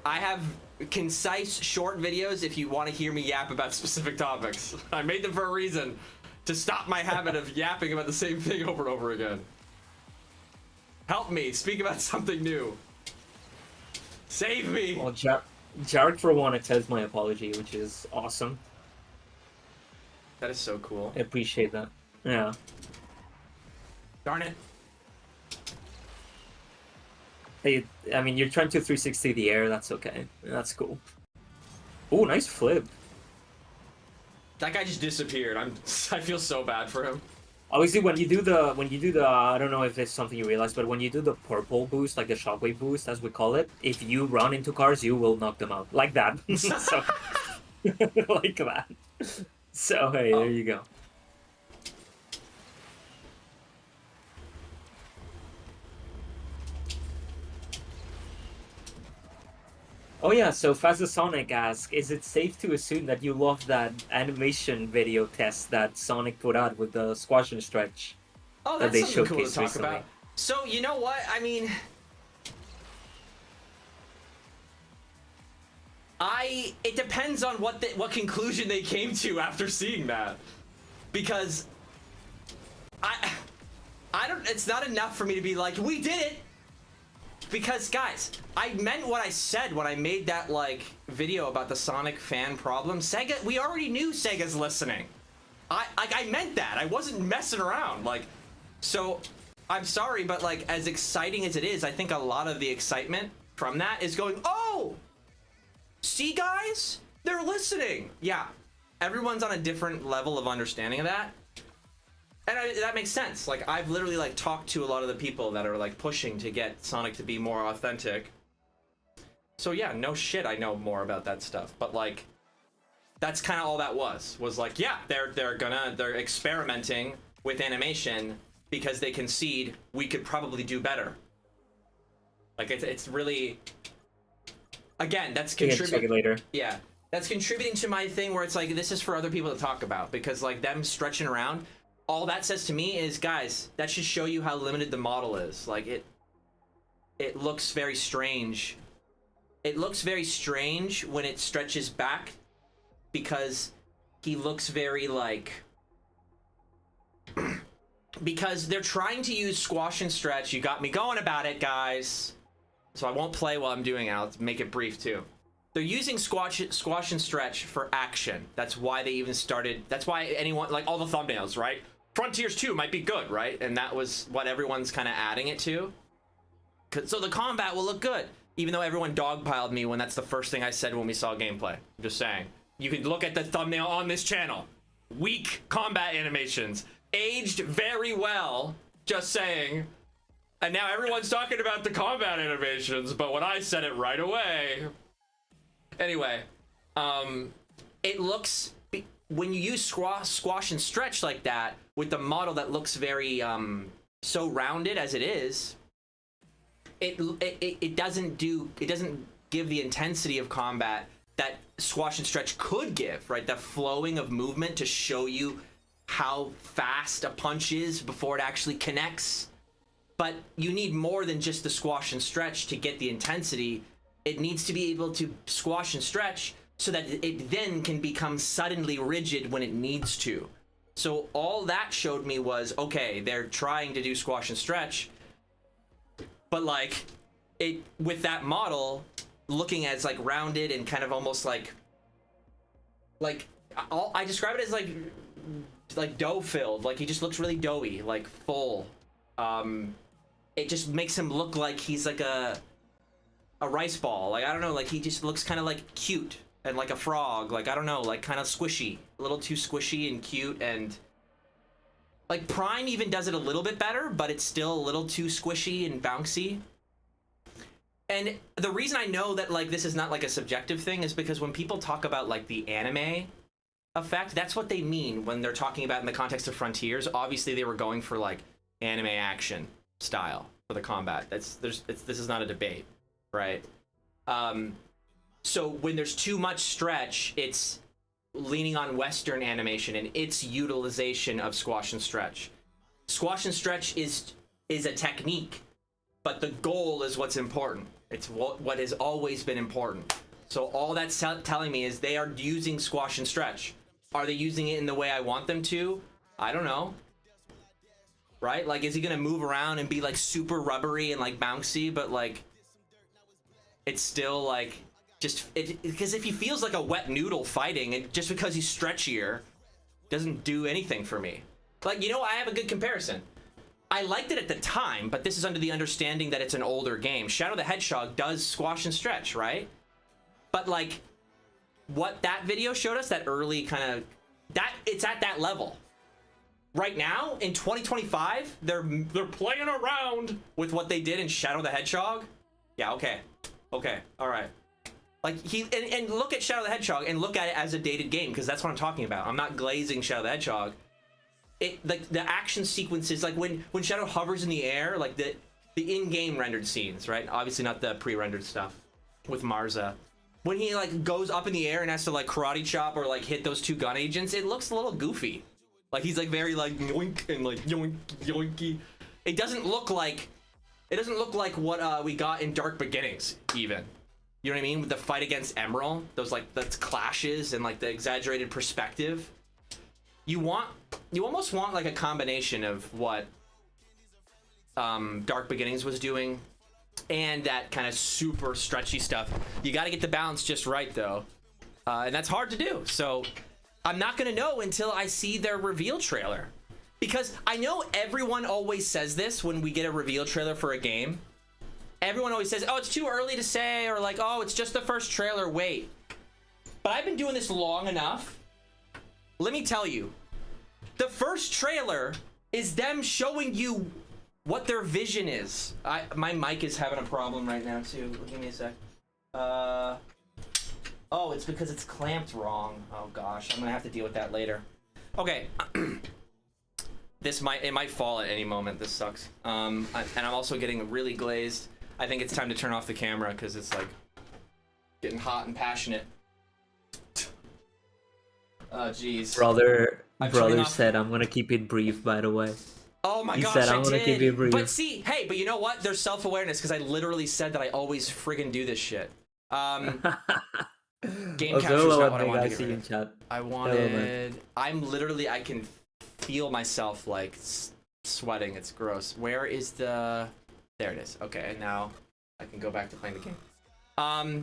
Speaker 2: have concise, short videos if you want to hear me yap about specific topics. I made them for a reason. To stop my habit of yapping about the same thing over and over again. Help me, speak about something new. Save me!
Speaker 1: Well, Jared, for one, accepts my apology, which is awesome.
Speaker 2: That is so cool.
Speaker 1: I appreciate that. Yeah.
Speaker 2: Darn it.
Speaker 1: Hey, I mean, you're trying to 360 the air, that's okay. That's cool. Oh, nice flip.
Speaker 2: That guy just disappeared. I feel so bad for him.
Speaker 1: Obviously, when you do the I don't know if it's something you realize, but when you do the purple boost, like the shockwave boost, as we call it, if you run into cars, you will knock them out. Like that. So, like that. So, hey, there you go. Oh yeah, so Fast as Sonic asks, is it safe to assume that you loved that animation video test that Sonic put out with the squash and stretch?
Speaker 2: Oh,
Speaker 1: that
Speaker 2: that's
Speaker 1: they
Speaker 2: something cool to
Speaker 1: showcased
Speaker 2: talk
Speaker 1: recently?
Speaker 2: about. So, you know what? I mean... It depends on what conclusion they came to after seeing that. Because... I don't... It's not enough for me to be like, we did it! Because, guys, I meant what I said when I made that, like, video about the Sonic fan problem. Sega, we already knew Sega's listening. I meant that. I wasn't messing around. Like, so I'm sorry, but like as exciting as it is, I think a lot of the excitement from that is going, oh, see guys, they're listening. Yeah, everyone's on a different level of understanding of that. And that makes sense. Like, I've literally like talked to a lot of the people that are like pushing to get Sonic to be more authentic. So yeah, no shit, I know more about that stuff. But like, that's kind of all that was like, yeah, they're experimenting with animation because they concede we could probably do better. Like, it's really, again, that's contributing.
Speaker 1: Later.
Speaker 2: Yeah, that's contributing to my thing where it's like, this is for other people to talk about, because like them stretching around, all that says to me is, guys, that should show you how limited the model is. Like, it looks very strange. It looks very strange when it stretches back, because he looks very like, because they're trying to use squash and stretch. You got me going about it, guys. So I won't play while I'm doing it. I'll make it brief too. They're using squash and stretch for action. That's why they even started. That's why anyone, like all the thumbnails, right? Frontiers 2 might be good, right? And that was what everyone's kind of adding it to. So the combat will look good, even though everyone dogpiled me when that's the first thing I said when we saw gameplay. I'm just saying. You can look at the thumbnail on this channel. Weak combat animations. Aged very well. Just saying. And now everyone's talking about the combat animations, but when I said it right away. Anyway, it looks, when you use squash and stretch like that, with the model that looks very so rounded as it is, it doesn't give the intensity of combat that squash and stretch could give, right? The flowing of movement to show you how fast a punch is before it actually connects. But you need more than just the squash and stretch to get the intensity. It needs to be able to squash and stretch so that it then can become suddenly rigid when it needs to. So all that showed me was, okay, they're trying to do squash and stretch, but like it with that model looking as like rounded and kind of almost like I describe it as like dough filled. Like, he just looks really doughy, like full. It just makes him look like he's like a rice ball. Like, I don't know, like he just looks kind of like cute and like a frog. Like, I don't know, like kind of squishy, a little too squishy and cute. And like Prime even does it a little bit better, but it's still a little too squishy and bouncy. And the reason I know that like this is not like a subjective thing is because when people talk about like the anime effect, that's what they mean when they're talking about in the context of Frontiers. Obviously they were going for like anime action style for the combat. This is not a debate, right? So when there's too much stretch, it's leaning on Western animation and its utilization of squash and stretch. Squash and stretch is a technique, but the goal is what's important. It's what has always been important. So all that's telling me is they are using squash and stretch. Are they using it in the way I want them to? I don't know. Right? Like, is he gonna move around and be like super rubbery and like bouncy, but like it's still like just because if he feels like a wet noodle fighting, and just because he's stretchier doesn't do anything for me. Like, you know, I have a good comparison. I liked it at the time, but this is under the understanding that it's an older game. Shadow the Hedgehog does squash and stretch, right? But like what that video showed us, that early kind of that, it's at that level. Right now in 2025, they're playing around with what they did in Shadow the Hedgehog. Yeah, okay, all right. Like and look at Shadow the Hedgehog and look at it as a dated game, because that's what I'm talking about. I'm not glazing Shadow the Hedgehog. It like the action sequences, like when Shadow hovers in the air, like the in-game rendered scenes, right? Obviously not the pre-rendered stuff with Marza. When he like goes up in the air and has to like karate chop or like hit those two gun agents, it looks a little goofy. Like he's like very like yoink and like yoink yoinky. It doesn't look like what we got in Dark Beginnings even. You know what I mean? With the fight against Emerald, those like the clashes and like the exaggerated perspective. You almost want like a combination of what Dark Beginnings was doing and that kind of super stretchy stuff. You got to get the balance just right though, and that's hard to do. So I'm not gonna know until I see their reveal trailer. Because I know everyone always says this when we get a reveal trailer for a game. Everyone always says, oh, it's too early to say, or like, oh, it's just the first trailer, wait. But I've been doing this long enough. Let me tell you, the first trailer is them showing you what their vision is. My mic is having a problem right now too. Give me a sec. Oh, it's because it's clamped wrong. Oh gosh, I'm gonna have to deal with that later. Okay. It might fall at any moment. This sucks. And I'm also getting really glazed. I think it's time to turn off the camera because it's like getting hot and passionate. Oh jeez.
Speaker 1: Brother said I'm gonna keep it brief, by the way.
Speaker 2: Oh my
Speaker 1: He
Speaker 2: gosh,
Speaker 1: said,
Speaker 2: I
Speaker 1: I'm gonna keep it
Speaker 2: did.
Speaker 1: brief.
Speaker 2: But see, hey, but you know what? There's self-awareness because I literally said that I always friggin' do this shit. Game capture's not what I wanted to get rid of.
Speaker 1: Chat.
Speaker 2: I wanted. I can feel myself like sweating. It's gross. Where is the? There it is. Okay, now I can go back to playing the game. I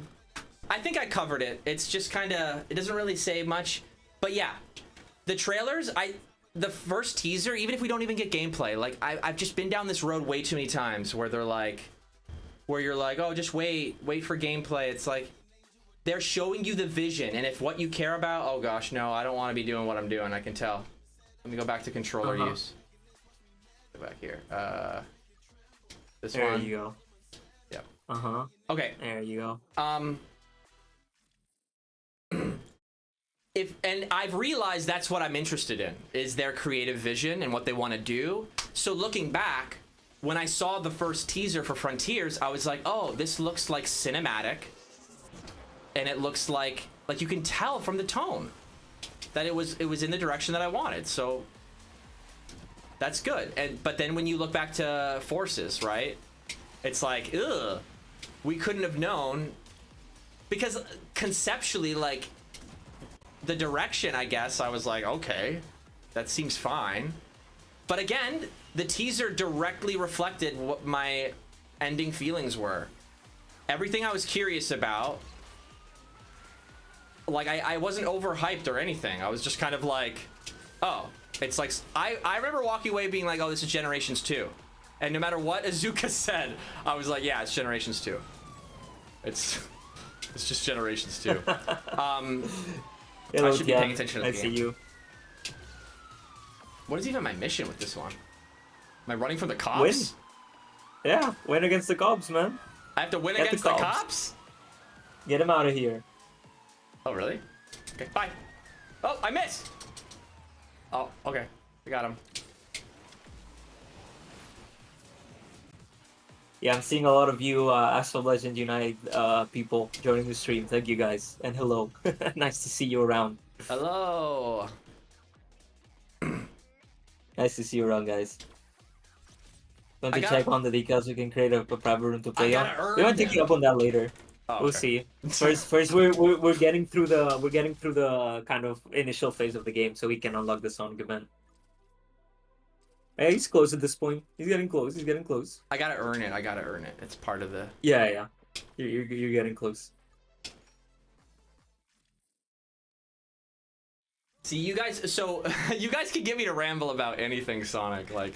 Speaker 2: think I covered it. It's just kind of. It doesn't really say much, but yeah, the trailers. The first teaser, even if we don't even get gameplay, like I've just been down this road way too many times where they're like, where you're like, oh, just wait for gameplay. It's like they're showing you the vision, and if what you care about, oh gosh, no, I don't want to be doing what I'm doing. I can tell. Let me go back to controller use. Go back here. This
Speaker 1: there
Speaker 2: one.
Speaker 1: You go.
Speaker 2: Yep. Okay.
Speaker 1: There you go.
Speaker 2: And I've realized that's what I'm interested in, is their creative vision and what they want to do. So looking back, when I saw the first teaser for Frontiers, I was like, oh, this looks like cinematic. And it looks like you can tell from the tone that it was in the direction that I wanted. So that's good. But then when you look back to Forces, right? It's like, ugh, we couldn't have known, because conceptually, like, the direction, I guess, I was like, okay, that seems fine. But again, the teaser directly reflected what my ending feelings were. Everything I was curious about, like, I wasn't overhyped or anything. I was just kind of like, oh, it's like, I remember walking away being like, oh, this is Generations 2. And no matter what Azuka said, I was like, yeah, it's Generations 2. It's just Generations 2.
Speaker 1: Hello,
Speaker 2: I should be paying attention to the
Speaker 1: I
Speaker 2: game.
Speaker 1: see you.
Speaker 2: What is even my mission with this one? Am I running from the cops?
Speaker 1: Win. Yeah, win against the cops, man.
Speaker 2: I have to win
Speaker 1: Get
Speaker 2: against
Speaker 1: the
Speaker 2: the
Speaker 1: cops.
Speaker 2: cops?
Speaker 1: Get him out of here.
Speaker 2: Oh, really? Okay, bye. Oh, I missed! Oh, okay. I got him.
Speaker 1: Yeah, I'm seeing a lot of you Asphalt Legends Unite people joining the stream. Thank you guys, and hello. Nice to see you around.
Speaker 2: Hello.
Speaker 1: Nice to see you around, guys. Want to check on the decals? We can create a private room to play on. We might take you up on that later.
Speaker 2: Oh,
Speaker 1: we'll see. First, we're getting through the kind of initial phase of the game, so we can unlock the Sonic event. Yeah, he's close at this point. He's getting close. He's getting close.
Speaker 2: I gotta earn it. It's part of the...
Speaker 1: Yeah. You're getting close.
Speaker 2: See, you guys... So, you guys can get me to ramble about anything Sonic. Like,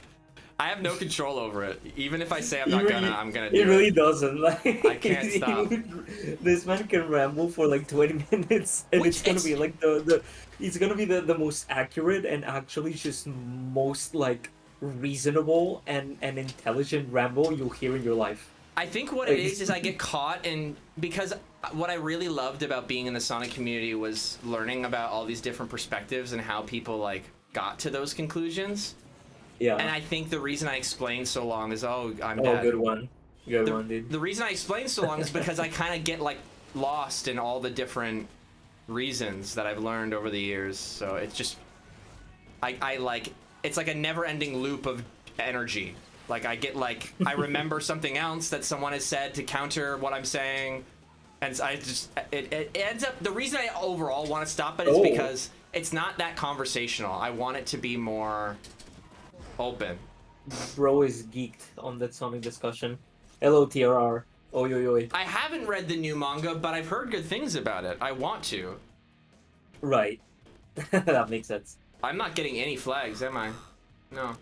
Speaker 2: I have no control over it. Even if I say I'm gonna do it.
Speaker 1: It really doesn't. Like,
Speaker 2: I can't stop.
Speaker 1: This man can ramble for like 20 minutes, and it's gonna be like it's gonna be the most accurate and actually just most like reasonable and intelligent ramble you'll hear in your life.
Speaker 2: I think what it is I get caught in, because what I really loved about being in the Sonic community was learning about all these different perspectives and how people like got to those conclusions.
Speaker 1: Yeah.
Speaker 2: And I think the reason I explained so long is, oh, I'm
Speaker 1: Oh,
Speaker 2: dead.
Speaker 1: good one, dude.
Speaker 2: The reason I explained so long is because I kind of get like lost in all the different reasons that I've learned over the years. So it's just, I like, it's like a never-ending loop of energy. Like I get like, I remember something else that someone has said to counter what I'm saying, and I just, it ends up, the reason I overall want to stop it is because it's not that conversational. I want it to be more open.
Speaker 1: Bro is geeked on that Sonic discussion. Hello, TRR. Oi.
Speaker 2: I haven't read the new manga, but I've heard good things about it. I want to.
Speaker 1: Right. That makes sense.
Speaker 2: I'm not getting any flags, am I? No.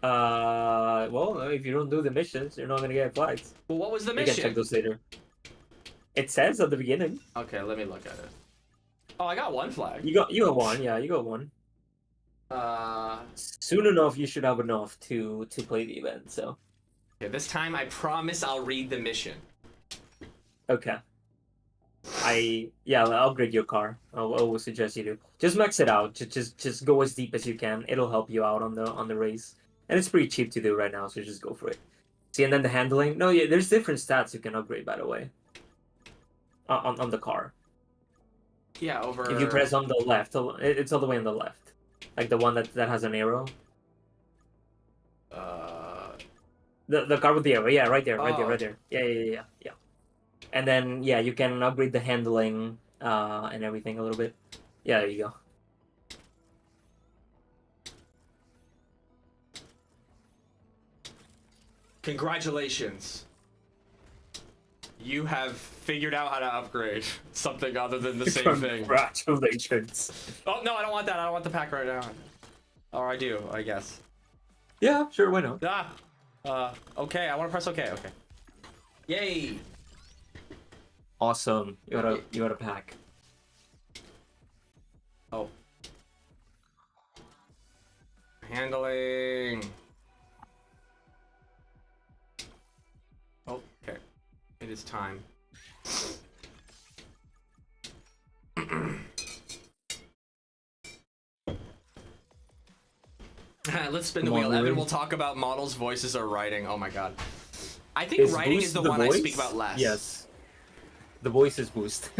Speaker 1: Well, if you don't do the missions, you're not gonna get flags.
Speaker 2: Well, what was the
Speaker 1: You can check
Speaker 2: mission?
Speaker 1: those later. It says at the beginning.
Speaker 2: Okay, let me look at it. Oh, I got one flag.
Speaker 1: You got one, yeah, you got one. Soon enough, you should have enough to play the event. So.
Speaker 2: Okay, this time I promise I'll read the mission.
Speaker 1: Okay. I'll upgrade your car. I would suggest you do. Just max it out. Just go as deep as you can. It'll help you out on the race, and it's pretty cheap to do right now. So just go for it. See, and then the handling. No, yeah, there's different stats you can upgrade, by the way. On the car.
Speaker 2: Yeah, over.
Speaker 1: If you press on the left, it's all the way on the left, like the one that has an arrow. The car with the arrow, yeah, right there, right there. Yeah. And then yeah, you can upgrade the handling and everything a little bit. Yeah, there you go.
Speaker 2: Congratulations. You have figured out how to upgrade something other than the same thing.
Speaker 1: Congratulations.
Speaker 2: Oh no, I don't want that. I don't want the pack right now. Or I do, I guess.
Speaker 1: Yeah, sure, why not?
Speaker 2: Okay, I want to press okay. Okay. Yay.
Speaker 1: Awesome. You got a pack.
Speaker 2: Oh. Handling. Oh, okay. It is time. Let's spin the wheel. Evan will talk about models, voices, or writing. Oh my god. I think writing is the one I speak about less.
Speaker 1: Yes. The voice is Boost.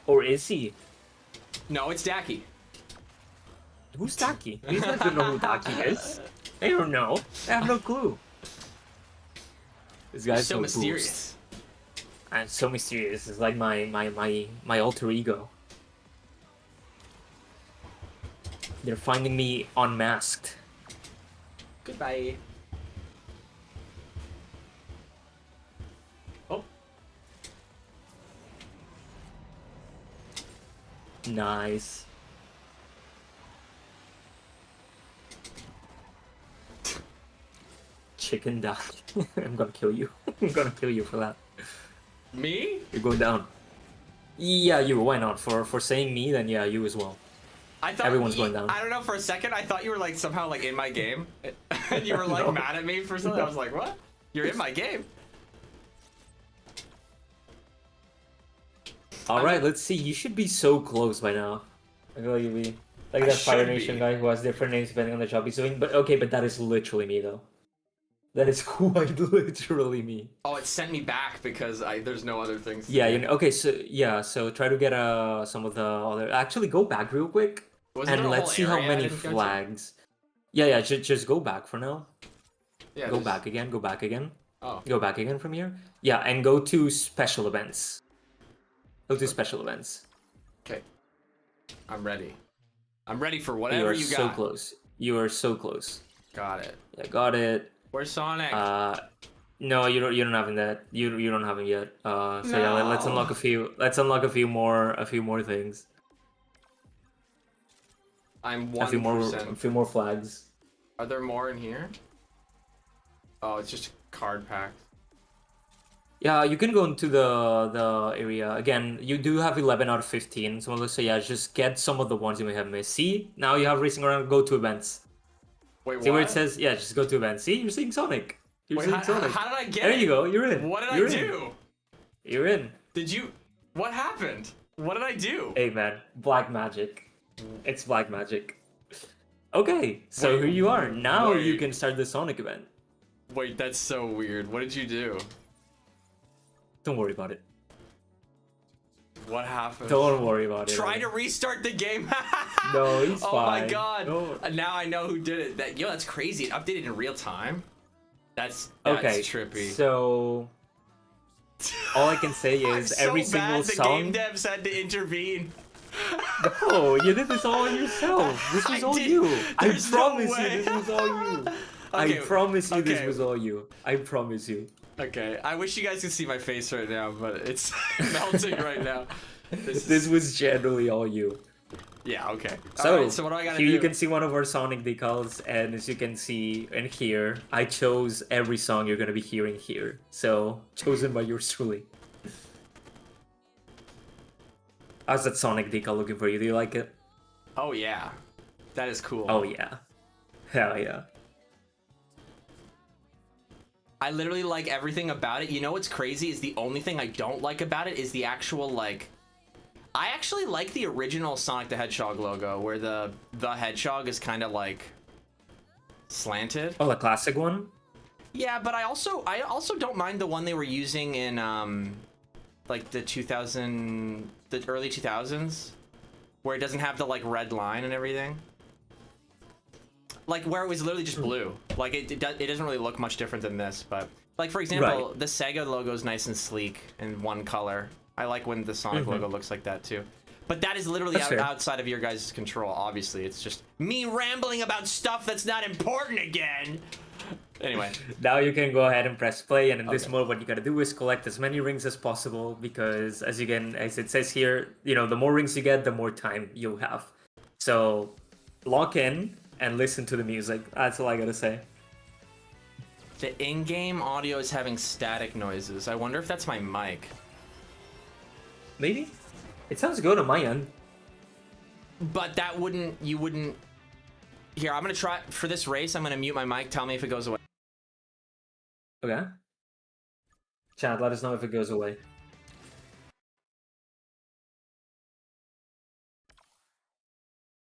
Speaker 1: Or is he?
Speaker 2: No, it's Daki.
Speaker 1: Who's Daki? He's not gonna know who Daki is. I don't know. I have no clue. This guy's
Speaker 2: so mysterious.
Speaker 1: I'm so mysterious. It's like my alter ego. They're finding me unmasked.
Speaker 2: Goodbye. Oh.
Speaker 1: Nice. Chicken duck. I'm gonna kill you. I'm gonna kill you for that.
Speaker 2: Me?
Speaker 1: You're going down. Yeah, you. Why not? For saying me, then yeah, you as well.
Speaker 2: I thought
Speaker 1: everyone's going down.
Speaker 2: I don't know. For a second, I thought you were like somehow like in my game, and you were like
Speaker 1: No.
Speaker 2: mad at me for something.
Speaker 1: No.
Speaker 2: I was like, "What? You're in my game."
Speaker 1: All right, let's see. You should be so close by now. I feel like you'll be like that Fire
Speaker 2: should
Speaker 1: Nation
Speaker 2: be.
Speaker 1: guy who has different names depending on the job he's doing. But okay, but that is literally me though. That is quite literally me.
Speaker 2: Oh, it sent me back because there's no other things. to
Speaker 1: Yeah,
Speaker 2: do.
Speaker 1: you know. Okay, so yeah, so try to get some of the other. Actually, go back real quick
Speaker 2: Wasn't there
Speaker 1: and
Speaker 2: a
Speaker 1: let's
Speaker 2: whole
Speaker 1: see how
Speaker 2: area I
Speaker 1: many
Speaker 2: didn't go to?
Speaker 1: flags. Yeah. Just go back for now.
Speaker 2: Yeah.
Speaker 1: Go
Speaker 2: there's-
Speaker 1: back again. Go back again.
Speaker 2: Oh.
Speaker 1: Go back again from here. Yeah, and go to special events. Go to special events.
Speaker 2: Okay. I'm ready. I'm ready for
Speaker 1: You
Speaker 2: whatever
Speaker 1: are
Speaker 2: you
Speaker 1: so
Speaker 2: got.
Speaker 1: close. You are so close.
Speaker 2: Got it.
Speaker 1: Yeah, got it.
Speaker 2: Where's Sonic?
Speaker 1: No, you don't have that. You don't have him yet. So yeah, let's
Speaker 2: No.
Speaker 1: unlock a few. Let's unlock a few more things.
Speaker 2: I'm
Speaker 1: A few
Speaker 2: 1%.
Speaker 1: more flags.
Speaker 2: Are there more in here? Oh, it's just card packs.
Speaker 1: Yeah, you can go into the area again. You do have 11 out of 15. So let's say yeah, just get some of the ones you may have missed. See, now you have racing around. Go to events.
Speaker 2: Wait,
Speaker 1: See
Speaker 2: what?
Speaker 1: where it says yeah, just go to events. See, you're seeing Sonic. You're
Speaker 2: Wait,
Speaker 1: seeing
Speaker 2: how
Speaker 1: Sonic.
Speaker 2: did I get
Speaker 1: There
Speaker 2: it?
Speaker 1: you go. You're in.
Speaker 2: What did
Speaker 1: You're
Speaker 2: I
Speaker 1: in.
Speaker 2: do?
Speaker 1: You're in.
Speaker 2: Did you? What happened? What did I do?
Speaker 1: Hey man, black magic. It's black magic. Okay, so
Speaker 2: Wait,
Speaker 1: here you are. Now you
Speaker 2: wait.
Speaker 1: can start the Sonic event.
Speaker 2: Wait, that's so weird. What did you do?
Speaker 1: Don't worry about it.
Speaker 2: What happened?
Speaker 1: Don't worry about it.
Speaker 2: Try to restart the game.
Speaker 1: No, he's
Speaker 2: Oh
Speaker 1: fine.
Speaker 2: my god.
Speaker 1: No.
Speaker 2: Now I know who did it. That's crazy. It updated in real time. That's
Speaker 1: Okay,
Speaker 2: trippy.
Speaker 1: so all I can say
Speaker 2: I'm
Speaker 1: is
Speaker 2: so
Speaker 1: every
Speaker 2: bad
Speaker 1: single
Speaker 2: the
Speaker 1: song.
Speaker 2: game devs had to intervene.
Speaker 1: No, you did this all on yourself. This was
Speaker 2: I
Speaker 1: all
Speaker 2: did-
Speaker 1: you. I
Speaker 2: there's no
Speaker 1: promise you,
Speaker 2: way.
Speaker 1: this was all you. I
Speaker 2: Okay,
Speaker 1: promise you, this
Speaker 2: okay.
Speaker 1: was all you. I promise you.
Speaker 2: Okay, I wish you guys could see my face right now, but it's melting right now.
Speaker 1: This was generally all you.
Speaker 2: Yeah, okay.
Speaker 1: So,
Speaker 2: Alright, so what do I gotta
Speaker 1: here
Speaker 2: do?
Speaker 1: you can see one of our Sonic decals, and as you can see and hear, I chose every song you're gonna be hearing here. So, chosen by yours truly. How's that Sonic decal looking for you? Do you like it?
Speaker 2: Oh yeah. That is cool.
Speaker 1: Oh yeah. Hell yeah.
Speaker 2: I literally like everything about it. You know what's crazy is the only thing I don't like about it is the actual, like... I actually like the original Sonic the Hedgehog logo, where the hedgehog is kind of, like, slanted.
Speaker 1: Oh, the classic one?
Speaker 2: Yeah, but I also don't mind the one they were using in, like, the early 2000s, where it doesn't have the, like, red line and everything. Like, where it was literally just blue. Like, it doesn't really look much different than this, but... Like, for example, the Sega logo is nice and sleek in one color. I like when the Sonic logo looks like that, too. But that is literally outside of your guys' control, obviously. It's just me rambling about stuff that's not important again! Anyway.
Speaker 1: Now you can go ahead and press play, and in this mode, what you gotta do is collect as many rings as possible, because as it says here, you know, the more rings you get, the more time you'll have. So, lock in and listen to the music. That's all I gotta say.
Speaker 2: The in-game audio is having static noises. I wonder if that's my mic.
Speaker 1: Maybe? It sounds good on my end.
Speaker 2: But that you wouldn't... Here, I'm gonna try, for this race, I'm gonna mute my mic. Tell me if it goes away.
Speaker 1: Okay. Chat, let us know if it goes away.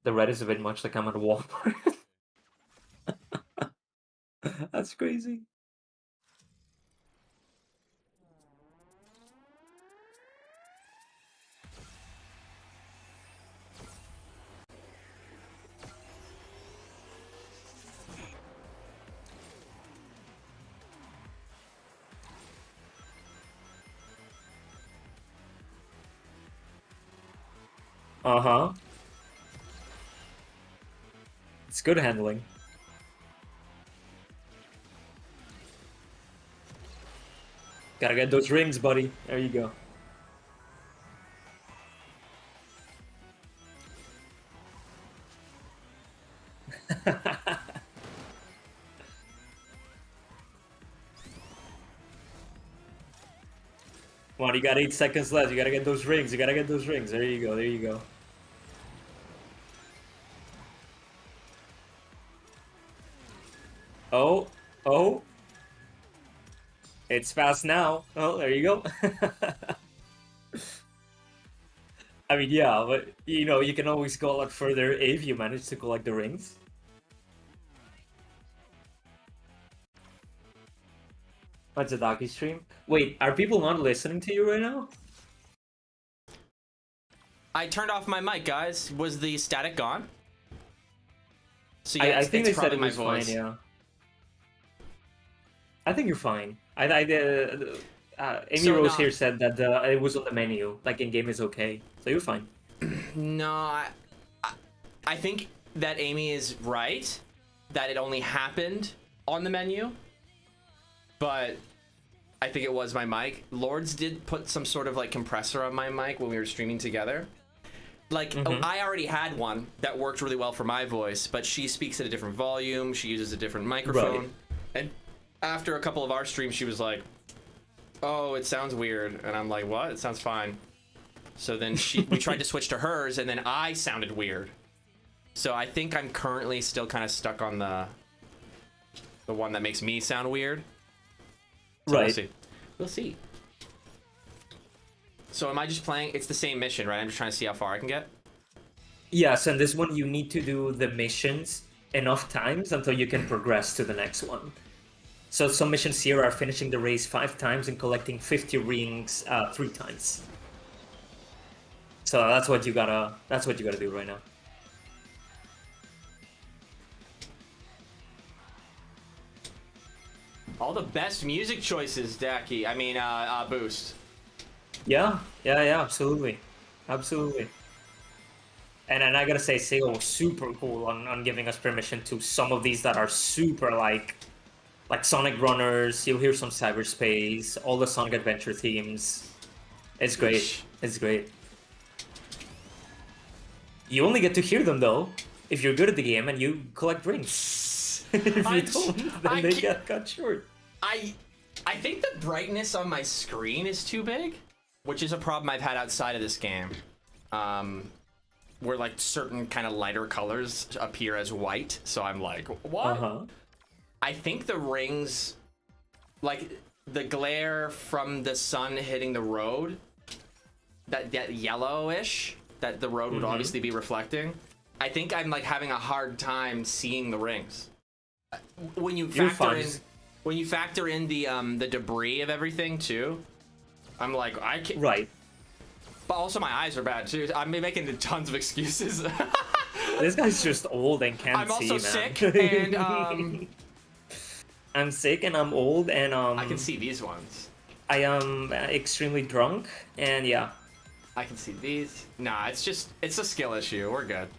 Speaker 1: The red is a bit much, like I'm at Walmart. That's crazy. Uh-huh. It's good handling. Gotta get those rings, buddy. There you go. Come on, you got 8 seconds left. You gotta get those rings. You gotta get those rings. There you go. There you go. Oh. Oh. It's fast now. Oh, there you go. I mean, yeah, but, you know, you can always go a lot further if you manage to collect the rings. What's a Daki stream? Wait, are people not listening to you right now?
Speaker 2: I turned off my mic, guys. Was the static gone? So yeah,
Speaker 1: I think they said it
Speaker 2: my
Speaker 1: was
Speaker 2: voice.
Speaker 1: fine, yeah. I think you're fine. Amy Rose here said that it was on the menu, like in-game is okay, so you're fine.
Speaker 2: No, I think that Amy is right, that it only happened on the menu, but I think it was my mic. Lords did put some sort of like compressor on my mic when we were streaming together. Like, I already had one that worked really well for my voice, but she speaks at a different volume, she uses a different microphone, and after a couple of our streams, she was like, oh, it sounds weird. And I'm like, what? It sounds fine. So then we tried to switch to hers, and then I sounded weird. So I think I'm currently still kind of stuck on the one that makes me sound weird. So
Speaker 1: right.
Speaker 2: We'll see. We'll see. So am I just playing? It's the same mission, right? I'm just trying to see how far I can get?
Speaker 1: Yes, and this one you need to do the missions enough times until you can progress to the next one. So some missions here are finishing the race 5 times and collecting 50 rings 3 times. So that's what you gotta do right now.
Speaker 2: All the best music choices, Daki. I mean, Boost.
Speaker 1: Yeah, absolutely. Absolutely. And I gotta say, Sega was super cool on giving us permission to some of these that are super like Sonic Runners. You'll hear some cyberspace, all the Sonic Adventure themes. It's great. It's great. You only get to hear them though if you're good at the game and you collect rings. If you don't, then they get cut short.
Speaker 2: I think the brightness on my screen is too big, which is a problem I've had outside of this game. Where like certain kind of lighter colors appear as white, so I'm like, what? I think the rings, like the glare from the sun hitting the road, that yellowish that the road would obviously be reflecting. I think I'm like having a hard time seeing the rings. When you factor in the debris of everything too, I'm like, I can't.
Speaker 1: Right.
Speaker 2: But also my eyes are bad too. I'm making tons of excuses.
Speaker 1: This guy's just old and can't
Speaker 2: I'm
Speaker 1: see,
Speaker 2: also sick and
Speaker 1: I'm sick and I'm old and
Speaker 2: I can see these ones.
Speaker 1: I am extremely drunk and yeah.
Speaker 2: I can see these. Nah, it's a skill issue. We're good.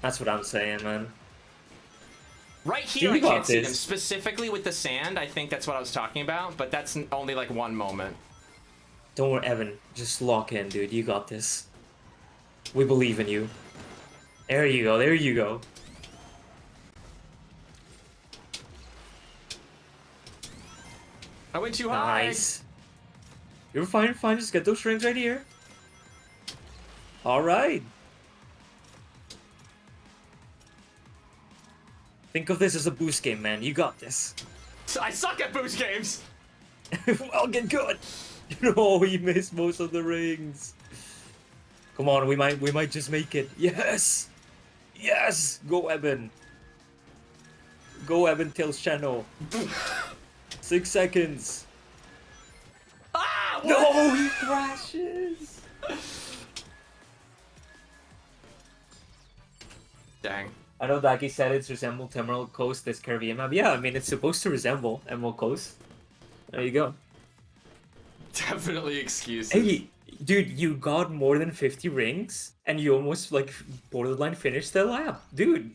Speaker 1: That's what I'm saying, man.
Speaker 2: Right here, I can't see them. Specifically with the sand, I think that's what I was talking about, but that's only like one moment.
Speaker 1: Don't worry, Evan. Just lock in, dude. You got this. We believe in you. There you go. There you go.
Speaker 2: I went too high.
Speaker 1: Nice. You're fine, fine. Just get those rings right here. All right. Think of this as a boost game, man. You got this.
Speaker 2: I suck at boost games.
Speaker 1: Well, get good. No, he missed most of the rings. Come on, we might just make it. Yes, yes. Go, Evan. Go, Evan. Tails channel. 6 seconds.
Speaker 2: Ah! What?
Speaker 1: No, he crashes.
Speaker 2: Dang.
Speaker 1: I know Daki said it's resemble Emerald Coast, this curvy map. Yeah, I mean, it's supposed to resemble Emerald Coast. There you go.
Speaker 2: Definitely excuses.
Speaker 1: Hey, dude, you got more than 50 rings, and you almost, like, borderline finished the lap. Dude,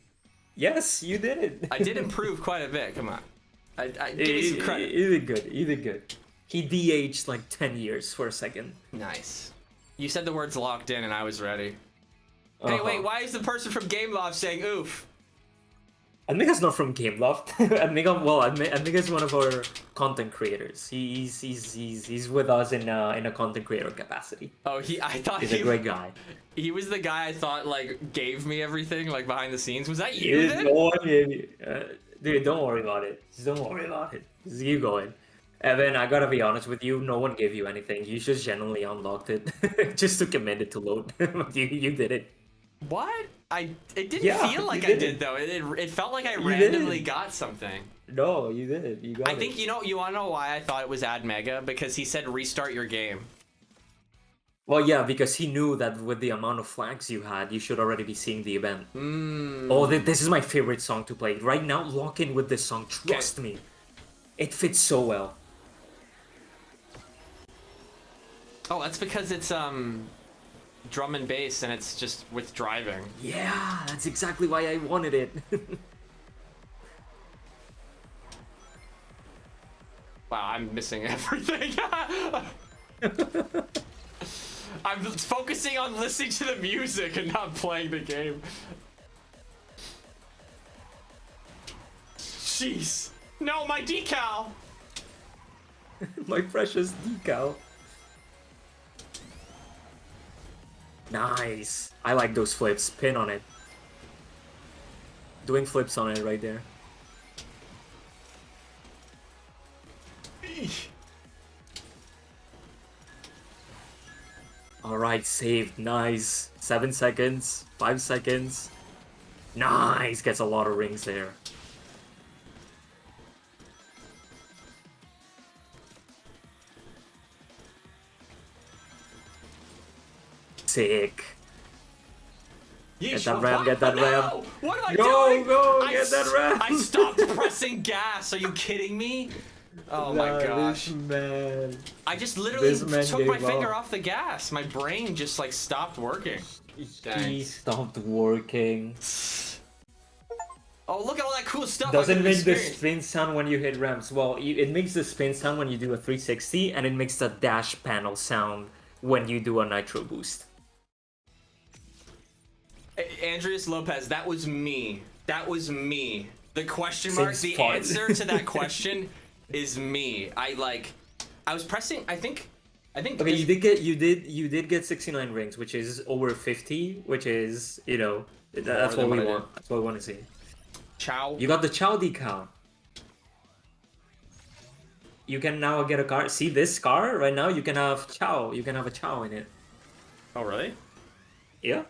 Speaker 1: yes, you did it.
Speaker 2: I did improve quite a bit, come on. I give me some credit.
Speaker 1: You did good, you did good. He de-aged, like, 10 years for a second.
Speaker 2: Nice. You said the words locked in, and I was ready. Hey, wait, why is the person from Gameloft saying oof?
Speaker 1: Admika's not from Gameloft. Admika's one of our content creators. He's with us in a content creator capacity.
Speaker 2: Oh, I thought
Speaker 1: he's a great guy.
Speaker 2: He was the guy I thought like gave me everything like behind the scenes. Was that you? Then?
Speaker 1: No one gave me. Dude, don't worry about it. Just don't worry about it. Just keep going. Evan, I gotta be honest with you. No one gave you anything. You just genuinely unlocked it. Just took a minute to load. You did it.
Speaker 2: What? It didn't feel like I did though. It felt like I randomly got something.
Speaker 1: No, you did it. You got it.
Speaker 2: I think you wanna know why I thought it was Ad Mega? Because he said restart your game.
Speaker 1: Well, yeah, because he knew that with the amount of flags you had, you should already be seeing the event. Oh, this is my favorite song to play. Right now, lock in with this song. Trust me. It fits so well.
Speaker 2: Oh, that's because it's drum and bass and it's just with driving.
Speaker 1: Yeah, that's exactly why I wanted it.
Speaker 2: Wow, I'm missing everything. I'm focusing on listening to the music and not playing the game. Jeez. No, my decal!
Speaker 1: My precious decal. Nice. I like those flips. Pin on it. Doing flips on it right there. Alright, saved. Nice. 7 seconds. 5 seconds. Nice. Gets a lot of rings there. Sick. Get that ram, get that ram.
Speaker 2: What am I doing?
Speaker 1: Go, get that ram.
Speaker 2: I stopped pressing gas. Are you kidding me? Oh my gosh.
Speaker 1: This man.
Speaker 2: I just literally took my finger off the gas. My brain just like stopped working.
Speaker 1: He stopped working.
Speaker 2: Oh, look at all that cool stuff.
Speaker 1: Doesn't make the spin sound when you hit ramps. Well, it makes the spin sound when you do a 360, and it makes the dash panel sound when you do a nitro boost.
Speaker 2: Andreas Lopez, that was me. That was me. The question mark,
Speaker 1: Since
Speaker 2: the
Speaker 1: fun.
Speaker 2: answer to that question is me. I was pressing. I think.
Speaker 1: Okay,
Speaker 2: this-
Speaker 1: you did get 69 rings, which is over 50, which is, you know, that's
Speaker 2: than
Speaker 1: what we
Speaker 2: what I
Speaker 1: want. That's what we want to see.
Speaker 2: Chow.
Speaker 1: You got the Chow decal. You can now get a car. See this car right now? You can have Chow. You can have a Chow in it.
Speaker 2: Oh really?
Speaker 1: Yeah.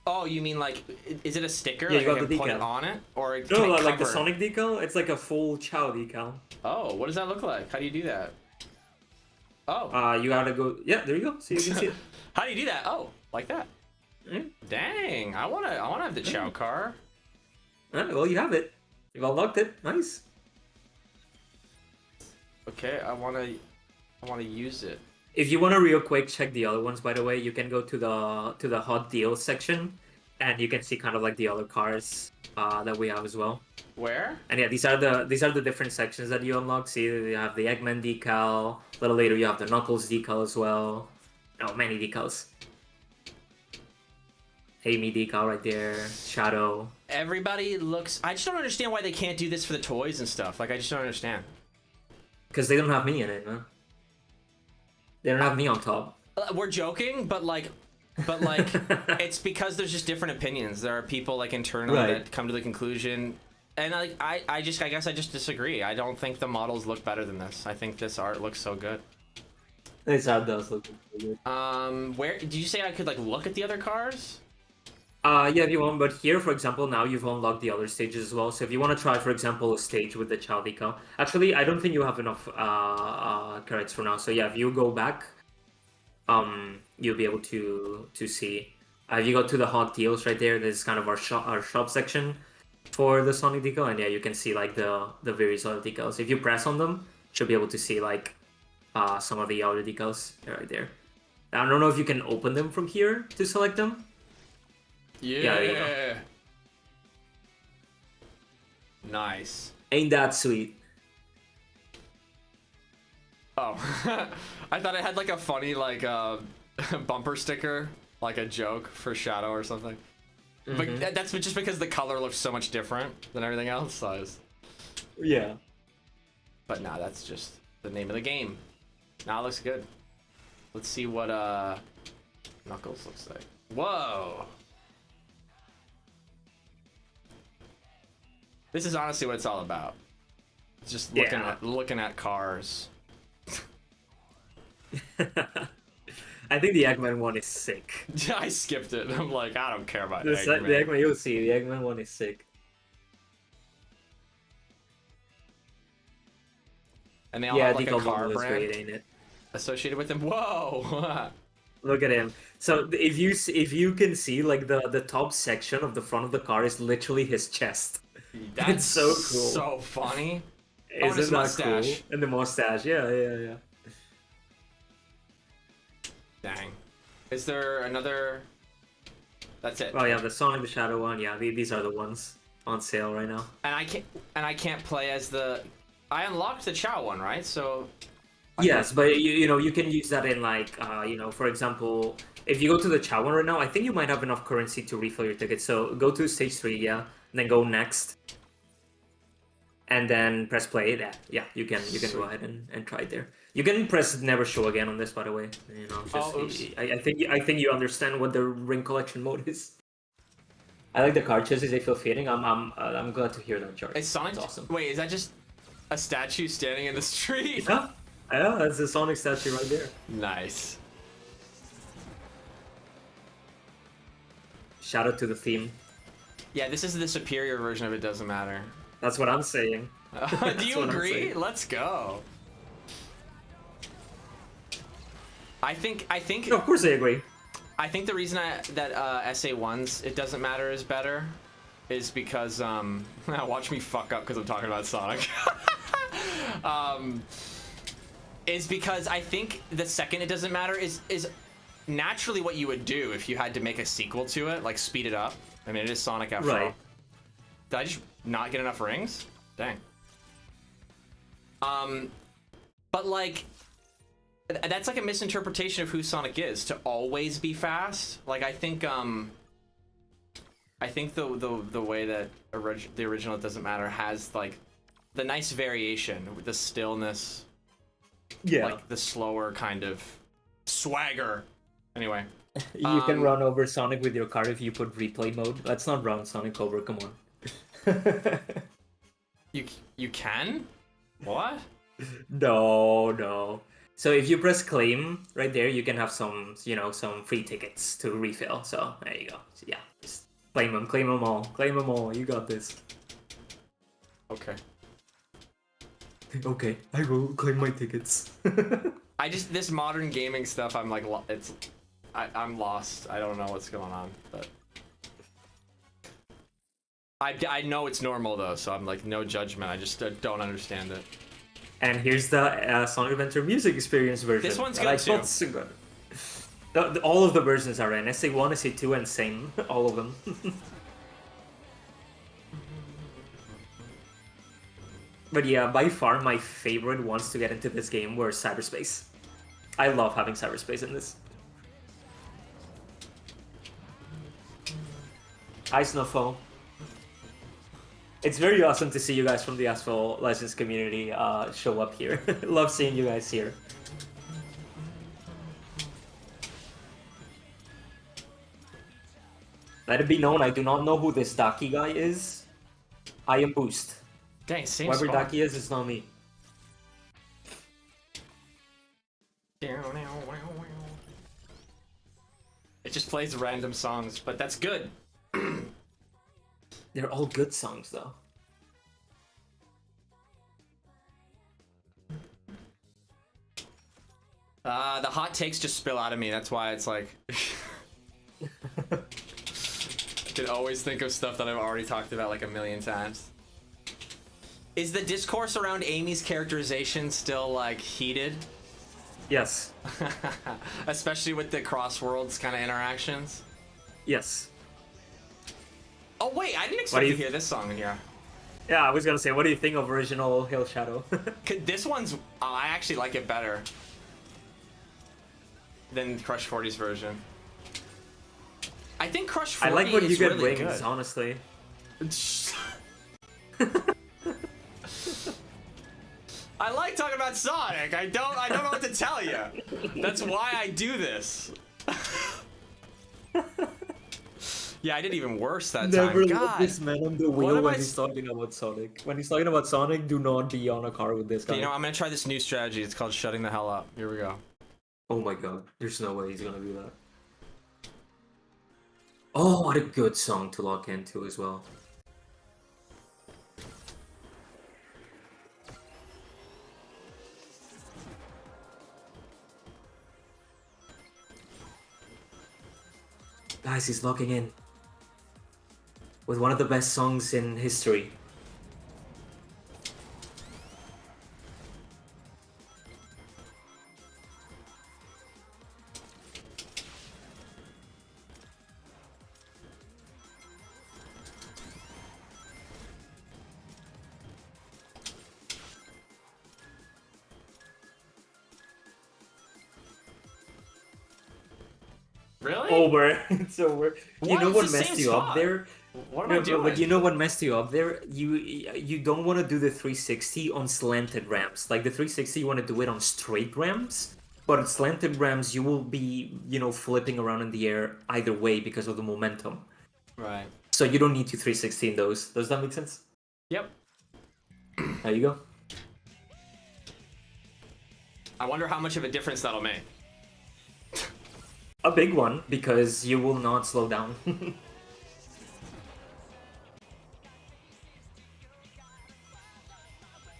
Speaker 2: Oh, you mean like, is it a sticker?
Speaker 1: Yeah,
Speaker 2: like
Speaker 1: you
Speaker 2: I
Speaker 1: got
Speaker 2: can
Speaker 1: the
Speaker 2: put it
Speaker 1: decal.
Speaker 2: on it, or
Speaker 1: No,
Speaker 2: can it
Speaker 1: like the
Speaker 2: cover?
Speaker 1: Sonic decal. It's like a full Chow decal.
Speaker 2: Oh, what does that look like? How do you do that? Oh,
Speaker 1: You gotta go. Yeah, there you go. So you can see it.
Speaker 2: how do you do that? Oh, like that.
Speaker 1: Mm.
Speaker 2: Dang, I wanna have the Chow car.
Speaker 1: Well, you have it. You've unlocked it. Nice.
Speaker 2: Okay, I wanna use it.
Speaker 1: If you want to real quick check the other ones, by the way, you can go to the hot deals section, and you can see kind of like the other cars that we have as well.
Speaker 2: Where?
Speaker 1: And yeah, these are the different sections that you unlock. See, you have the Eggman decal. A little later, you have the Knuckles decal as well. Oh, many decals. Amy decal right there. Shadow.
Speaker 2: Everybody looks. I just don't understand why they can't do this for the toys and stuff. Like, I just don't understand.
Speaker 1: Because they don't have me in it, man. They don't have me on top.
Speaker 2: We're joking, but like, it's because there's just different opinions. There are people like internally
Speaker 1: Right.
Speaker 2: that come to the conclusion, and like I guess I just disagree. I don't think the models look better than this. I think this art looks so good.
Speaker 1: This art does look really good.
Speaker 2: Where did you say I could like look at the other cars?
Speaker 1: Yeah, if you want, but here, for example, now you've unlocked the other stages as well. So if you want to try, for example, a stage with the Chow decal, actually, I don't think you have enough credits for now. So yeah, if you go back, you'll be able to see. If you go to the hot deals right there, this is kind of our shop section for the Sonic decal, and yeah, you can see like the various other decals. If you press on them, you should be able to see like some of the other decals right there. I don't know if you can open them from here to select them.
Speaker 2: Yeah.
Speaker 1: there you go.
Speaker 2: Nice.
Speaker 1: Ain't that sweet?
Speaker 2: Oh, I thought it had like a funny like bumper sticker, like a joke for Shadow or something. But that's just because the color looks so much different than everything else. So I was...
Speaker 1: Yeah.
Speaker 2: But nah, that's just the name of the game. Now it looks good. Let's see what Knuckles looks like. Whoa. This is honestly what it's all about. It's just looking at cars.
Speaker 1: I think the Eggman one is sick.
Speaker 2: I skipped it. I'm like, I don't care about
Speaker 1: The
Speaker 2: Eggman.
Speaker 1: Eggman, you'll see. The Eggman one is sick.
Speaker 2: And they all have like a
Speaker 1: decal
Speaker 2: car
Speaker 1: bundle is
Speaker 2: brand
Speaker 1: great, ain't it?
Speaker 2: associated with them. Whoa!
Speaker 1: Look at him. So if you can see, like the top section of the front of the car is literally his chest.
Speaker 2: That's
Speaker 1: It's so cool.
Speaker 2: So funny. Oh, and
Speaker 1: Isn't
Speaker 2: his
Speaker 1: that
Speaker 2: mustache.
Speaker 1: cool? And the mustache, yeah.
Speaker 2: Dang. Is there another? That's it.
Speaker 1: Oh yeah, the Sonic the Shadow one. Yeah, these are the ones on sale right now.
Speaker 2: And I can't play as the. I unlocked the Chow one, right? So.
Speaker 1: Yes, but you know you can use that in like you know, for example, if you go to the Chow one right now, I think you might have enough currency to refill your ticket. So go to stage 3, yeah, and then go next, and then press play. Yeah, you can go ahead and try it there. You can press never show again on this, by the way. You know, just,
Speaker 2: oops.
Speaker 1: I think you understand what the ring collection mode is. I like the card chases; they feel fitting. I'm glad to hear that, Charlie.
Speaker 2: Is Sonic?
Speaker 1: It's awesome.
Speaker 2: Wait, is that just a statue standing in the street?
Speaker 1: Yeah, that's the Sonic statue right there.
Speaker 2: Nice.
Speaker 1: Shout out to the theme.
Speaker 2: Yeah, this is the superior version of It Doesn't Matter.
Speaker 1: That's what I'm saying.
Speaker 2: Do you agree? Let's go. I think.
Speaker 1: No, of course I agree.
Speaker 2: I think the reason that SA1's It Doesn't Matter is better is because watch me fuck up because I'm talking about Sonic. Is because I think the second It Doesn't Matter is naturally what you would do if you had to make a sequel to it, like speed it up. I mean, it is Sonic after all.
Speaker 1: Right.
Speaker 2: Did I just not get enough rings? Dang. But like, that's like a misinterpretation of who Sonic is, to always be fast. Like, I think I think the way that the original It Doesn't Matter has like the nice variation with the stillness,
Speaker 1: Yeah.
Speaker 2: like the slower kind of swagger. Anyway,
Speaker 1: You can run over Sonic with your car if you put replay mode. Let's not run Sonic over, come on.
Speaker 2: you can? What?
Speaker 1: No. So if you press claim right there, you can have some, some free tickets to refill. So there you go. So, yeah, just claim them all. Claim them all. You got this.
Speaker 2: Okay.
Speaker 1: Okay, I will claim my tickets.
Speaker 2: This modern gaming stuff, I'm like, I'm lost. I don't know what's going on, but I know it's normal though, so I'm like, no judgment. I just don't understand it.
Speaker 1: And here's the Sonic Adventure Music Experience version.
Speaker 2: This one's good too.
Speaker 1: So good. All of the versions are in SA1, SA2, and same. All of them. But yeah, by far my favorite ones to get into this game were cyberspace. I love having cyberspace in this. Hi, Snuffo. It's very awesome to see you guys from the Asphalt Legends community show up here. Love seeing you guys here. Let it be known, I do not know who this Daki guy is. I am Boost.
Speaker 2: Dang, same
Speaker 1: Whoever
Speaker 2: spot.
Speaker 1: Daki is, it's not me.
Speaker 2: It just plays random songs, but that's good.
Speaker 1: They're all good songs, though.
Speaker 2: The hot takes just spill out of me. That's why it's like... I can always think of stuff that I've already talked about like a million times. Is the discourse around Amy's characterization still like heated?
Speaker 1: Yes.
Speaker 2: Especially with the cross-worlds kind of interactions?
Speaker 1: Yes.
Speaker 2: Oh wait, I didn't expect to hear this song in here.
Speaker 1: Yeah, I was gonna say, what do you think of original Hill Shadow?
Speaker 2: This one's... I actually like it better than Crush 40's version. I think Crush 40
Speaker 1: I like when you get
Speaker 2: really
Speaker 1: wings,
Speaker 2: good.
Speaker 1: honestly.
Speaker 2: I like talking about Sonic. I don't know what to tell you. That's why I do this. Yeah, I did even worse that
Speaker 1: Never
Speaker 2: time.
Speaker 1: let
Speaker 2: God.
Speaker 1: this man on the
Speaker 2: What
Speaker 1: wheel
Speaker 2: am
Speaker 1: when
Speaker 2: I
Speaker 1: he's talking about Sonic. When he's talking about Sonic, do not be on a car with this guy.
Speaker 2: You know, I'm gonna try this new strategy. It's called shutting the hell up. Here we go.
Speaker 1: Oh my god, there's no way he's gonna do that. Oh, what a good song to lock into as well. Guys, he's locking in with one of the best songs in history.
Speaker 2: Really?
Speaker 1: Over. It's over. You know
Speaker 2: It's
Speaker 1: what
Speaker 2: the same
Speaker 1: messed you up
Speaker 2: spot.
Speaker 1: there?
Speaker 2: What am I doing?
Speaker 1: But you know what messed you up there? You don't want to do the 360 on slanted ramps. Like the 360, you want to do it on straight ramps. But on slanted ramps, you will be, flipping around in the air either way because of the momentum.
Speaker 2: Right.
Speaker 1: So you don't need to 360 in those. Does that make sense?
Speaker 2: Yep.
Speaker 1: There you go.
Speaker 2: I wonder how much of a difference that'll make.
Speaker 1: A big one, because you will not slow down.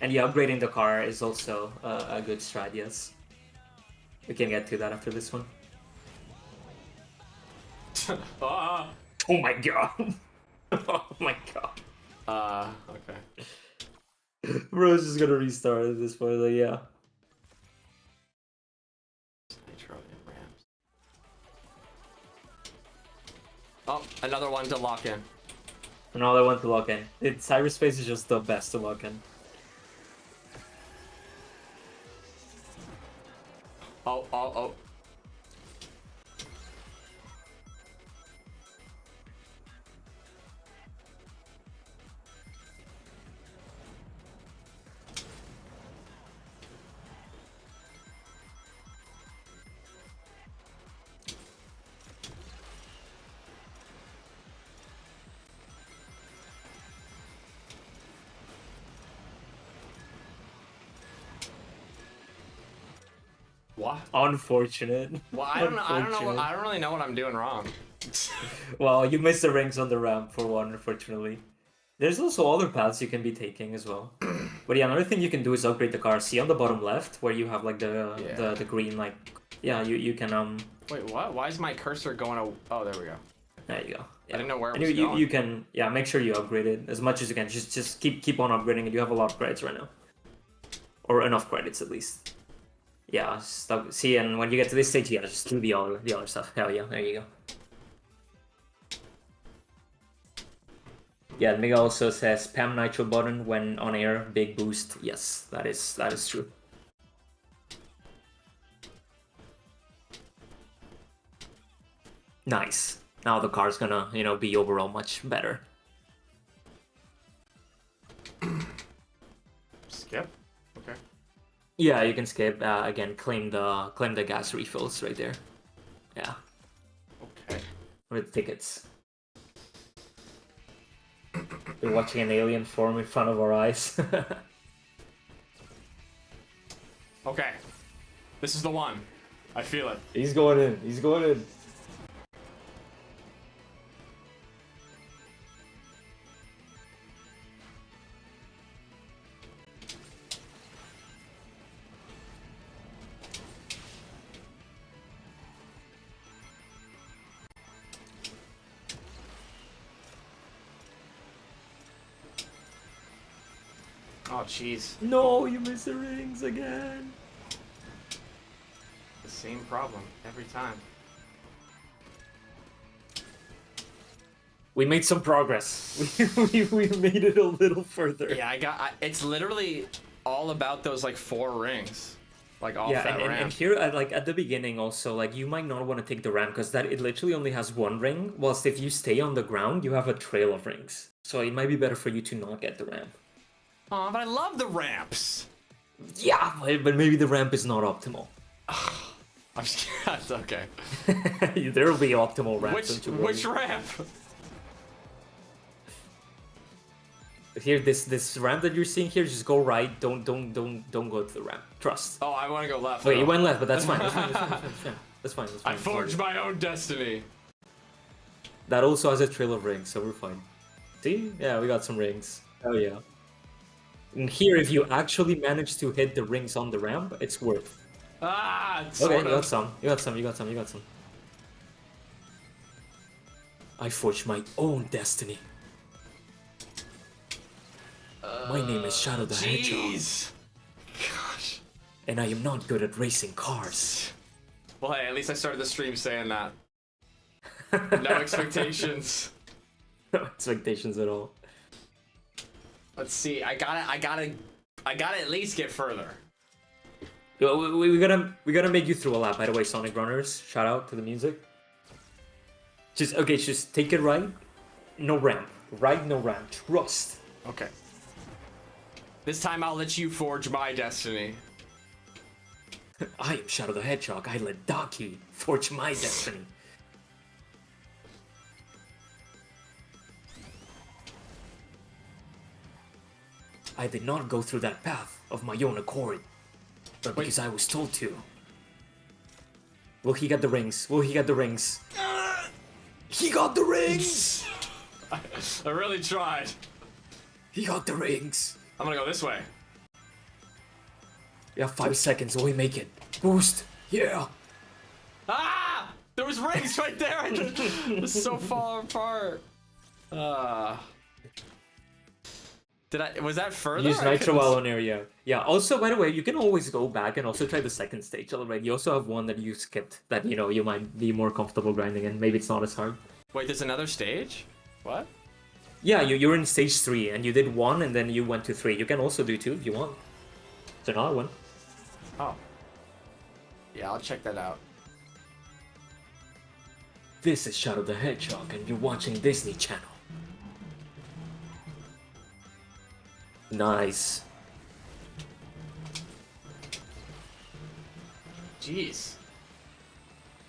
Speaker 1: And yeah, upgrading the car is also a good strat, yes. We can get to that after this one.
Speaker 2: Ah.
Speaker 1: Oh my god! Oh my god.
Speaker 2: Okay.
Speaker 1: Bro's just gonna restart at this point, like, yeah.
Speaker 2: Nitro and Rams. Oh, another one to lock in.
Speaker 1: Another one to lock in. Cyberspace is just the best to lock in.
Speaker 2: Oh. What?
Speaker 1: Unfortunate.
Speaker 2: Well, I don't know.
Speaker 1: Unfortunate.
Speaker 2: I don't really know what I'm doing wrong.
Speaker 1: Well, you missed the rings on the ramp for one, unfortunately. There's also other paths you can be taking as well. But yeah, another thing you can do is upgrade the car. See on the bottom left where you have like the green like yeah, you can
Speaker 2: Wait, what? Why is my cursor going? Oh, there we go.
Speaker 1: there you go. Yeah.
Speaker 2: I didn't know where it
Speaker 1: And
Speaker 2: was going.
Speaker 1: you can make sure you upgrade it as much as you can. Just keep on upgrading it. You have a lot of credits right now. Or enough credits at least. Yeah, see, and when you get to this stage, yeah, just do the other stuff. Hell yeah, there you go. Yeah, Mega also says spam nitro button when on air, big boost. Yes, that is true. Nice. Now the car's gonna, be overall much better.
Speaker 2: Skip. Okay.
Speaker 1: Yeah, you can skip. Again, claim the gas refills right there. Yeah.
Speaker 2: Okay.
Speaker 1: With tickets. We're watching an alien form in front of our eyes.
Speaker 2: Okay. This is the one. I feel it.
Speaker 1: He's going in. He's going in.
Speaker 2: Oh, jeez.
Speaker 1: No, you missed the rings again.
Speaker 2: The same problem every time.
Speaker 1: We made some progress. We made it a little further.
Speaker 2: Yeah, it's literally all about those like 4 rings, like off
Speaker 1: Yeah,
Speaker 2: that
Speaker 1: and
Speaker 2: ramp.
Speaker 1: here at the beginning also, like you might not want to take the ramp because it literally only has 1 ring. Whilst if you stay on the ground, you have a trail of rings. So it might be better for you to not get the ramp.
Speaker 2: Aw, but I love the ramps.
Speaker 1: Yeah, but maybe the ramp is not optimal.
Speaker 2: I'm just that's okay.
Speaker 1: There will be optimal ramps. don't you worry.
Speaker 2: Which ramp?
Speaker 1: Here, this ramp that you're seeing here, just go right. Don't go to the ramp. Trust.
Speaker 2: Oh, I want to go left.
Speaker 1: Wait,
Speaker 2: though.
Speaker 1: you went left, but that's fine. That's fine. That's fine. That's fine.
Speaker 2: I forged my own destiny.
Speaker 1: That also has a trail of rings, so we're fine. See? Yeah, we got some rings. Oh yeah. And here, if you actually manage to hit the rings on the ramp, it's worth.
Speaker 2: Ah,
Speaker 1: Okay, you got some. You got some. I forged my own destiny. My name is Shadow the Hedgehog,
Speaker 2: Jeez. Gosh.
Speaker 1: and I am not good at racing cars.
Speaker 2: Well, hey, at least I started the stream saying that. No expectations.
Speaker 1: No expectations at all.
Speaker 2: Let's see. I gotta at least get further.
Speaker 1: We gotta make you through a lap. By the way, Sonic Runners, shout out to the music. Just take it right. No ramp. Right, no ramp. Trust.
Speaker 2: Okay. This time I'll let you forge my destiny.
Speaker 1: I am Shadow the Hedgehog. I let Daki forge my destiny. I did not go through that path of my own accord, but because I was told to. Will he get the rings? Will he get the rings? He got the rings!
Speaker 2: I really tried.
Speaker 1: He got the rings!
Speaker 2: I'm gonna go this way.
Speaker 1: You have 5 seconds. Will he make it? Boost! Yeah!
Speaker 2: Ah! There was rings right there. It's so far apart. Was that further?
Speaker 1: Use Nitro while on area. Yeah, also, by the way, you can always go back and also try the second stage already. You also have one that you skipped that, you might be more comfortable grinding in. Maybe it's not as hard.
Speaker 2: Wait, there's another stage? What?
Speaker 1: Yeah, you're in stage 3 and you did 1 and then you went to 3. You can also do 2 if you want. There's another one.
Speaker 2: Oh. Yeah, I'll check that out.
Speaker 1: This is Shadow the Hedgehog and you're watching Disney Channel. Nice.
Speaker 2: Jeez.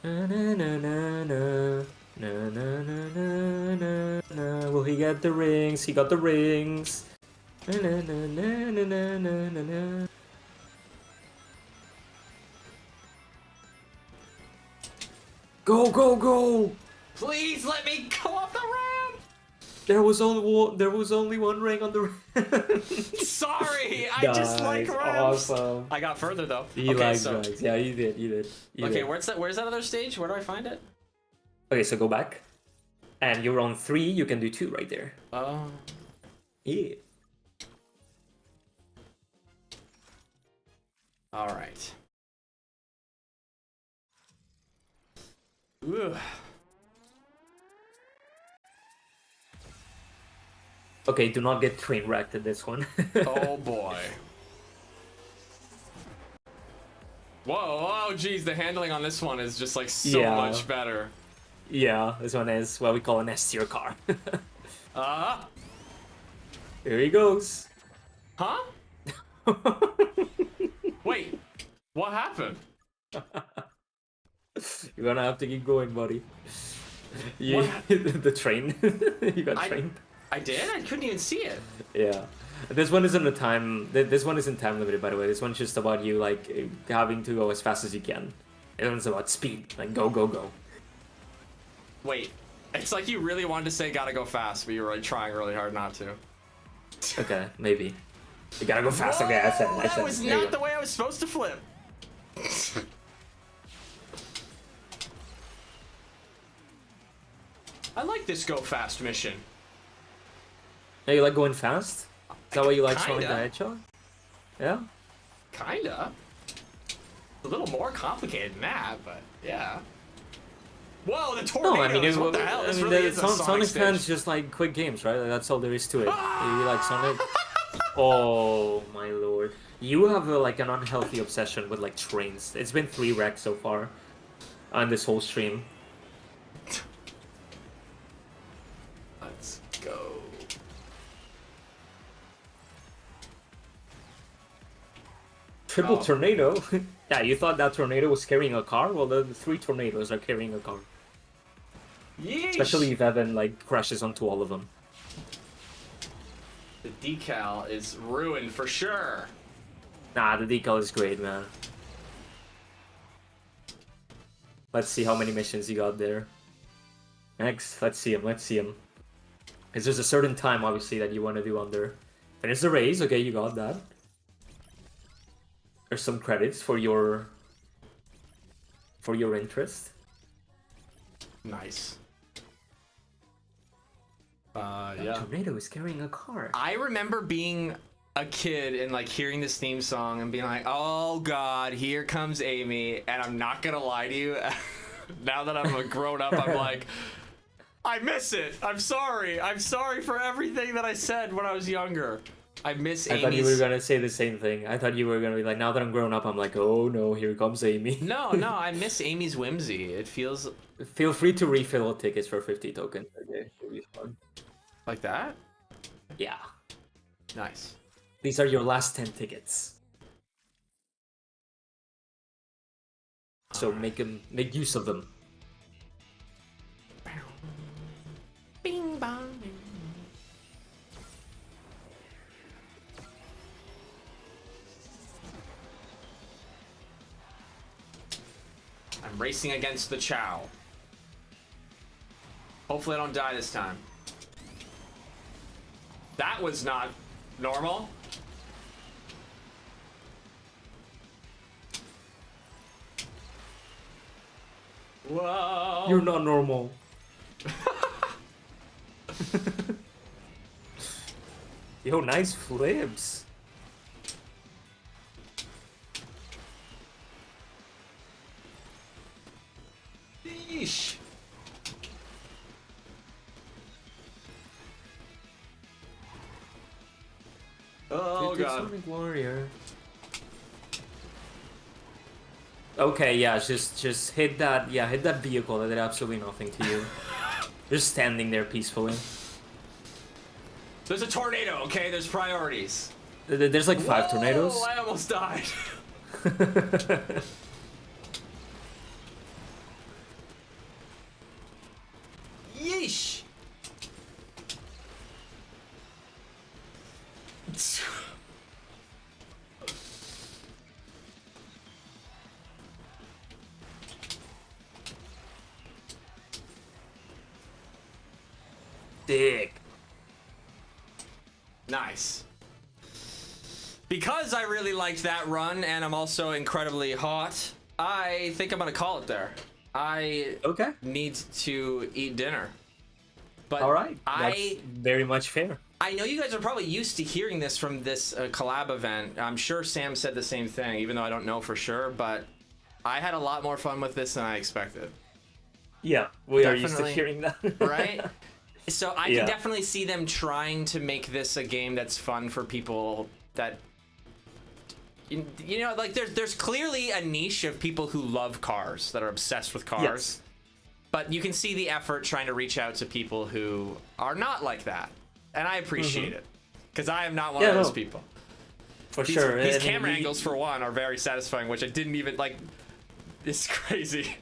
Speaker 1: Na, na, na, na, na. Na, na, na, na, na, na. Will he get the rings? He got the rings. Na, na, na, na, na, na, na, na. Go, go, go!
Speaker 2: Please let me go off the ramp!
Speaker 1: There was only one ring on the ramp.
Speaker 2: Sorry, I just like
Speaker 1: Nice,
Speaker 2: ramps.
Speaker 1: awesome.
Speaker 2: I got further though.
Speaker 1: You
Speaker 2: Okay,
Speaker 1: like
Speaker 2: so
Speaker 1: drugs. Yeah, you did, you did. You
Speaker 2: okay,
Speaker 1: did.
Speaker 2: where's that other stage? Where do I find it?
Speaker 1: Okay, so go back. And you're on 3, you can do 2 right there.
Speaker 2: Oh.
Speaker 1: Yeah.
Speaker 2: All right. Ugh.
Speaker 1: Okay, do not get train wrecked at this one.
Speaker 2: Oh boy. Whoa, oh geez, the handling on this one is just like so
Speaker 1: Yeah.
Speaker 2: much better.
Speaker 1: Yeah, this one is what we call an S-tier car. Here he goes.
Speaker 2: Huh? Wait, what happened?
Speaker 1: You're gonna have to keep going, buddy. You, the train. You got trained.
Speaker 2: I did? I couldn't even see it.
Speaker 1: Yeah. This one isn't a time. This one isn't time limited, by the way. This one's just about you like having to go as fast as you can. This one's about speed. Like go, go, go.
Speaker 2: Wait, it's like you really wanted to say gotta go fast, but you were like trying really hard not to.
Speaker 1: Okay, maybe. You gotta go fast. Okay, I said.
Speaker 2: That was not the way I was supposed to flip. I like this go fast mission.
Speaker 1: Hey, you like going fast? Is that why you like
Speaker 2: Kinda.
Speaker 1: Sonic the Hedgehog? Yeah.
Speaker 2: Kinda. A little more complicated than that, but yeah. Whoa, the tornadoes!
Speaker 1: No, I mean,
Speaker 2: What the hell? This really is a
Speaker 1: Sonic
Speaker 2: stage.
Speaker 1: fans just like quick games, right? That's all there is to it. You like Sonic? Oh my lord! You have like an unhealthy obsession with like trains. It's been 3 wrecks so far on this whole stream.
Speaker 2: Let's go.
Speaker 1: Triple tornado? Yeah, you thought that tornado was carrying a car? Well, the 3 tornadoes are carrying a car.
Speaker 2: Yeesh.
Speaker 1: Especially if Evan like crashes onto all of them.
Speaker 2: The decal is ruined for sure.
Speaker 1: Nah, the decal is great, man. Let's see how many missions you got there. Next, let's see him, let's see him. Because there's a certain time, obviously, that you want to do under. Finish the race, okay, you got that. There's some credits for your interest.
Speaker 2: Nice.
Speaker 1: That
Speaker 2: yeah.
Speaker 1: tornado is carrying a car.
Speaker 2: I remember being a kid and like hearing this theme song and being like, oh god, here comes Amy. And I'm not gonna lie to you, now that I'm a grown up, I'm like, I miss it. I'm sorry. I'm sorry for everything that I said when I was younger. I miss Amy's...
Speaker 1: I thought you were gonna say the same thing. I thought you were gonna be like, now that I'm grown up, I'm like, oh no, here comes Amy.
Speaker 2: No, I miss Amy's whimsy. It feels...
Speaker 1: Feel free to refill tickets for 50 tokens. Okay, it'll be fun.
Speaker 2: Like that?
Speaker 1: Yeah.
Speaker 2: Nice.
Speaker 1: These are your last 10 tickets. So make use of them.
Speaker 2: Bing bong. I'm racing against the Chow. Hopefully I don't die this time. That was not normal. Whoa.
Speaker 1: You're not normal. Yo, nice flips.
Speaker 2: Yeesh. Oh
Speaker 1: Dude,
Speaker 2: god.
Speaker 1: Sonic Warrior. Okay, yeah, just hit that. Yeah, hit that vehicle that did absolutely nothing to you. Just standing there peacefully.
Speaker 2: There's a tornado, okay? There's priorities.
Speaker 1: There's like 5 tornadoes.
Speaker 2: Oh, I almost died. Yeesh.
Speaker 1: Sick.
Speaker 2: Nice. Because I really liked that run, and I'm also incredibly hot, I think I'm gonna call it there. I
Speaker 1: Okay.
Speaker 2: need to eat dinner. But
Speaker 1: All right. That's very much fair.
Speaker 2: I know you guys are probably used to hearing this from this collab event. I'm sure Sam said the same thing, even though I don't know for sure, but I had a lot more fun with this than I expected.
Speaker 1: Yeah, we are used to
Speaker 2: Definitely.
Speaker 1: hearing that.
Speaker 2: Right? So I
Speaker 1: Yeah.
Speaker 2: can definitely see them trying to make this a game that's fun for people that you know, like there's clearly a niche of people who love cars, that are obsessed with cars.
Speaker 1: Yes.
Speaker 2: But you can see the effort trying to reach out to people who are not like that. And I appreciate it. Because I am not one of those people.
Speaker 1: For
Speaker 2: These,
Speaker 1: sure.
Speaker 2: these
Speaker 1: And
Speaker 2: camera angles, for one, are very satisfying, which I didn't even, like, it's crazy.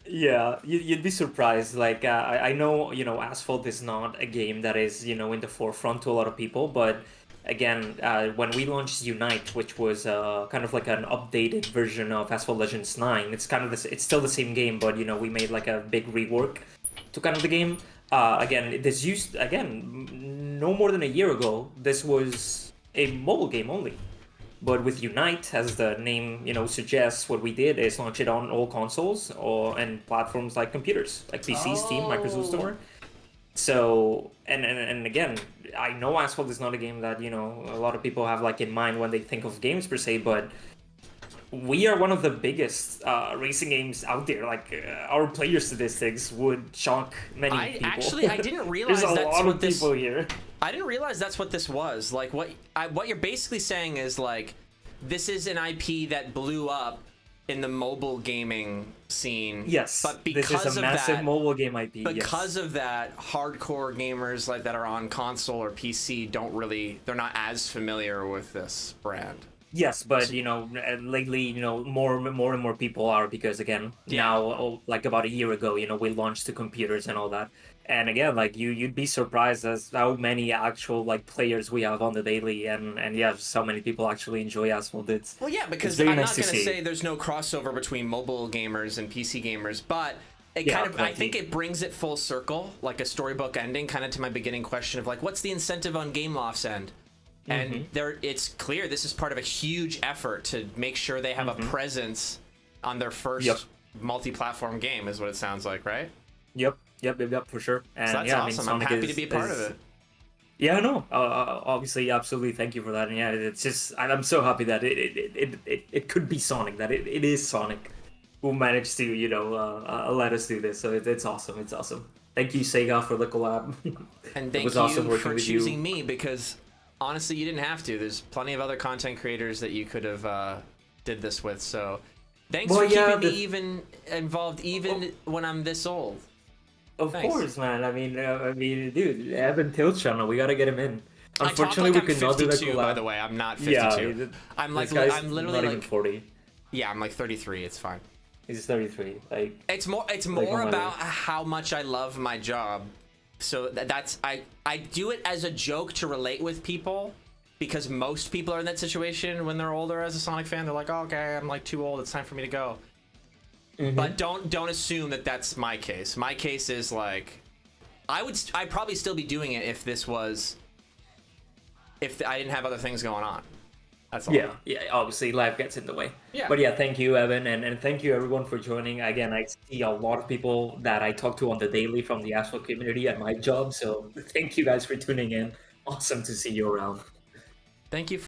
Speaker 1: Yeah, you'd be surprised. Like, I know, Asphalt is not a game that is, in the forefront to a lot of people, but again, when we launched Unite, which was kind of like an updated version of Asphalt Legends 9, it's kind of it's still the same game, but, we made like a big rework to kind of the game. No more than a year ago, this was a mobile game only. But with Unite, as the name suggests, what we did is launch it on all consoles and platforms like computers, like PC, Steam, Microsoft Store. So and again, I know Asphalt is not a game that a lot of people have like in mind when they think of games per se, but we are one of the biggest racing games out there. Like our player statistics would shock many people.
Speaker 2: I didn't realize
Speaker 1: There's a
Speaker 2: that's
Speaker 1: lot
Speaker 2: what
Speaker 1: of
Speaker 2: this.
Speaker 1: people here.
Speaker 2: I didn't realize that's what this was. Like what you're basically saying is like, this is an IP that blew up in the mobile gaming scene.
Speaker 1: Yes,
Speaker 2: but because
Speaker 1: this is a
Speaker 2: of
Speaker 1: massive
Speaker 2: that,
Speaker 1: mobile game IP.
Speaker 2: because of that, hardcore gamers like that are on console or PC they're not as familiar with this brand.
Speaker 1: Yes, but lately, more and more people are, because again, now, like about a year ago, we launched to computers and all that. And again, like you'd be surprised as how many actual like players we have on the daily, and yeah, so many people actually enjoy Asphalt.
Speaker 2: Well, yeah, because
Speaker 1: very
Speaker 2: I'm
Speaker 1: nice
Speaker 2: not
Speaker 1: to
Speaker 2: going to
Speaker 1: see.
Speaker 2: say there's no crossover between mobile gamers and PC gamers, but it
Speaker 1: Yeah,
Speaker 2: kind of, I
Speaker 1: plenty.
Speaker 2: think it brings it full circle, like a storybook ending, kind of to my beginning question of like, what's the incentive on Gameloft's end? And it's clear this is part of a huge effort to make sure they have a presence on their first multi-platform game, is what it sounds like, right?
Speaker 1: Yep, for sure. And
Speaker 2: So that's
Speaker 1: yeah,
Speaker 2: awesome.
Speaker 1: Sonic
Speaker 2: I'm happy
Speaker 1: is-
Speaker 2: to be a part of
Speaker 1: is-
Speaker 2: it.
Speaker 1: Yeah, no, obviously, absolutely. Thank you for that. And yeah, it's just I'm so happy that it could be Sonic, that it is Sonic who managed to let us do this. So it's awesome. It's awesome. Thank you, Sega, for the collab.
Speaker 2: And
Speaker 1: It
Speaker 2: thank
Speaker 1: was
Speaker 2: you
Speaker 1: awesome working
Speaker 2: for
Speaker 1: with you.
Speaker 2: choosing me, because honestly, you didn't have to. There's plenty of other content creators that you could have did this with. So thanks
Speaker 1: Well,
Speaker 2: for
Speaker 1: yeah,
Speaker 2: keeping me even involved, even when I'm this old.
Speaker 1: Of
Speaker 2: Thanks.
Speaker 1: course, man. I mean, dude, Evan Tilt's channel, we gotta get him in.
Speaker 2: I talk
Speaker 1: Unfortunately,
Speaker 2: like
Speaker 1: we
Speaker 2: I'm
Speaker 1: could not do the
Speaker 2: 52,
Speaker 1: collab.
Speaker 2: by the way. I'm not 52.
Speaker 1: Yeah,
Speaker 2: I'm
Speaker 1: this
Speaker 2: like,
Speaker 1: guy's
Speaker 2: I'm literally
Speaker 1: not
Speaker 2: like,
Speaker 1: even 40.
Speaker 2: yeah, I'm like 33. It's fine.
Speaker 1: He's 33. Like,
Speaker 2: It's more
Speaker 1: oh my
Speaker 2: about
Speaker 1: God.
Speaker 2: how much I love my job. So that's I do it as a joke to relate with people, because most people are in that situation when they're older as a Sonic fan. They're like, oh, okay, I'm like too old. It's time for me to go. But don't assume that that's my case. My case is like, I'd probably still be doing it if I didn't have other things going on. That's all.
Speaker 1: yeah, obviously life gets in the way.
Speaker 2: Yeah.
Speaker 1: But yeah, thank you, Evan, and thank you everyone for joining. Again, I see a lot of people that I talk to on the daily from the Asphalt community at my job, so thank you guys for tuning in. Awesome to see you around.
Speaker 2: Thank you.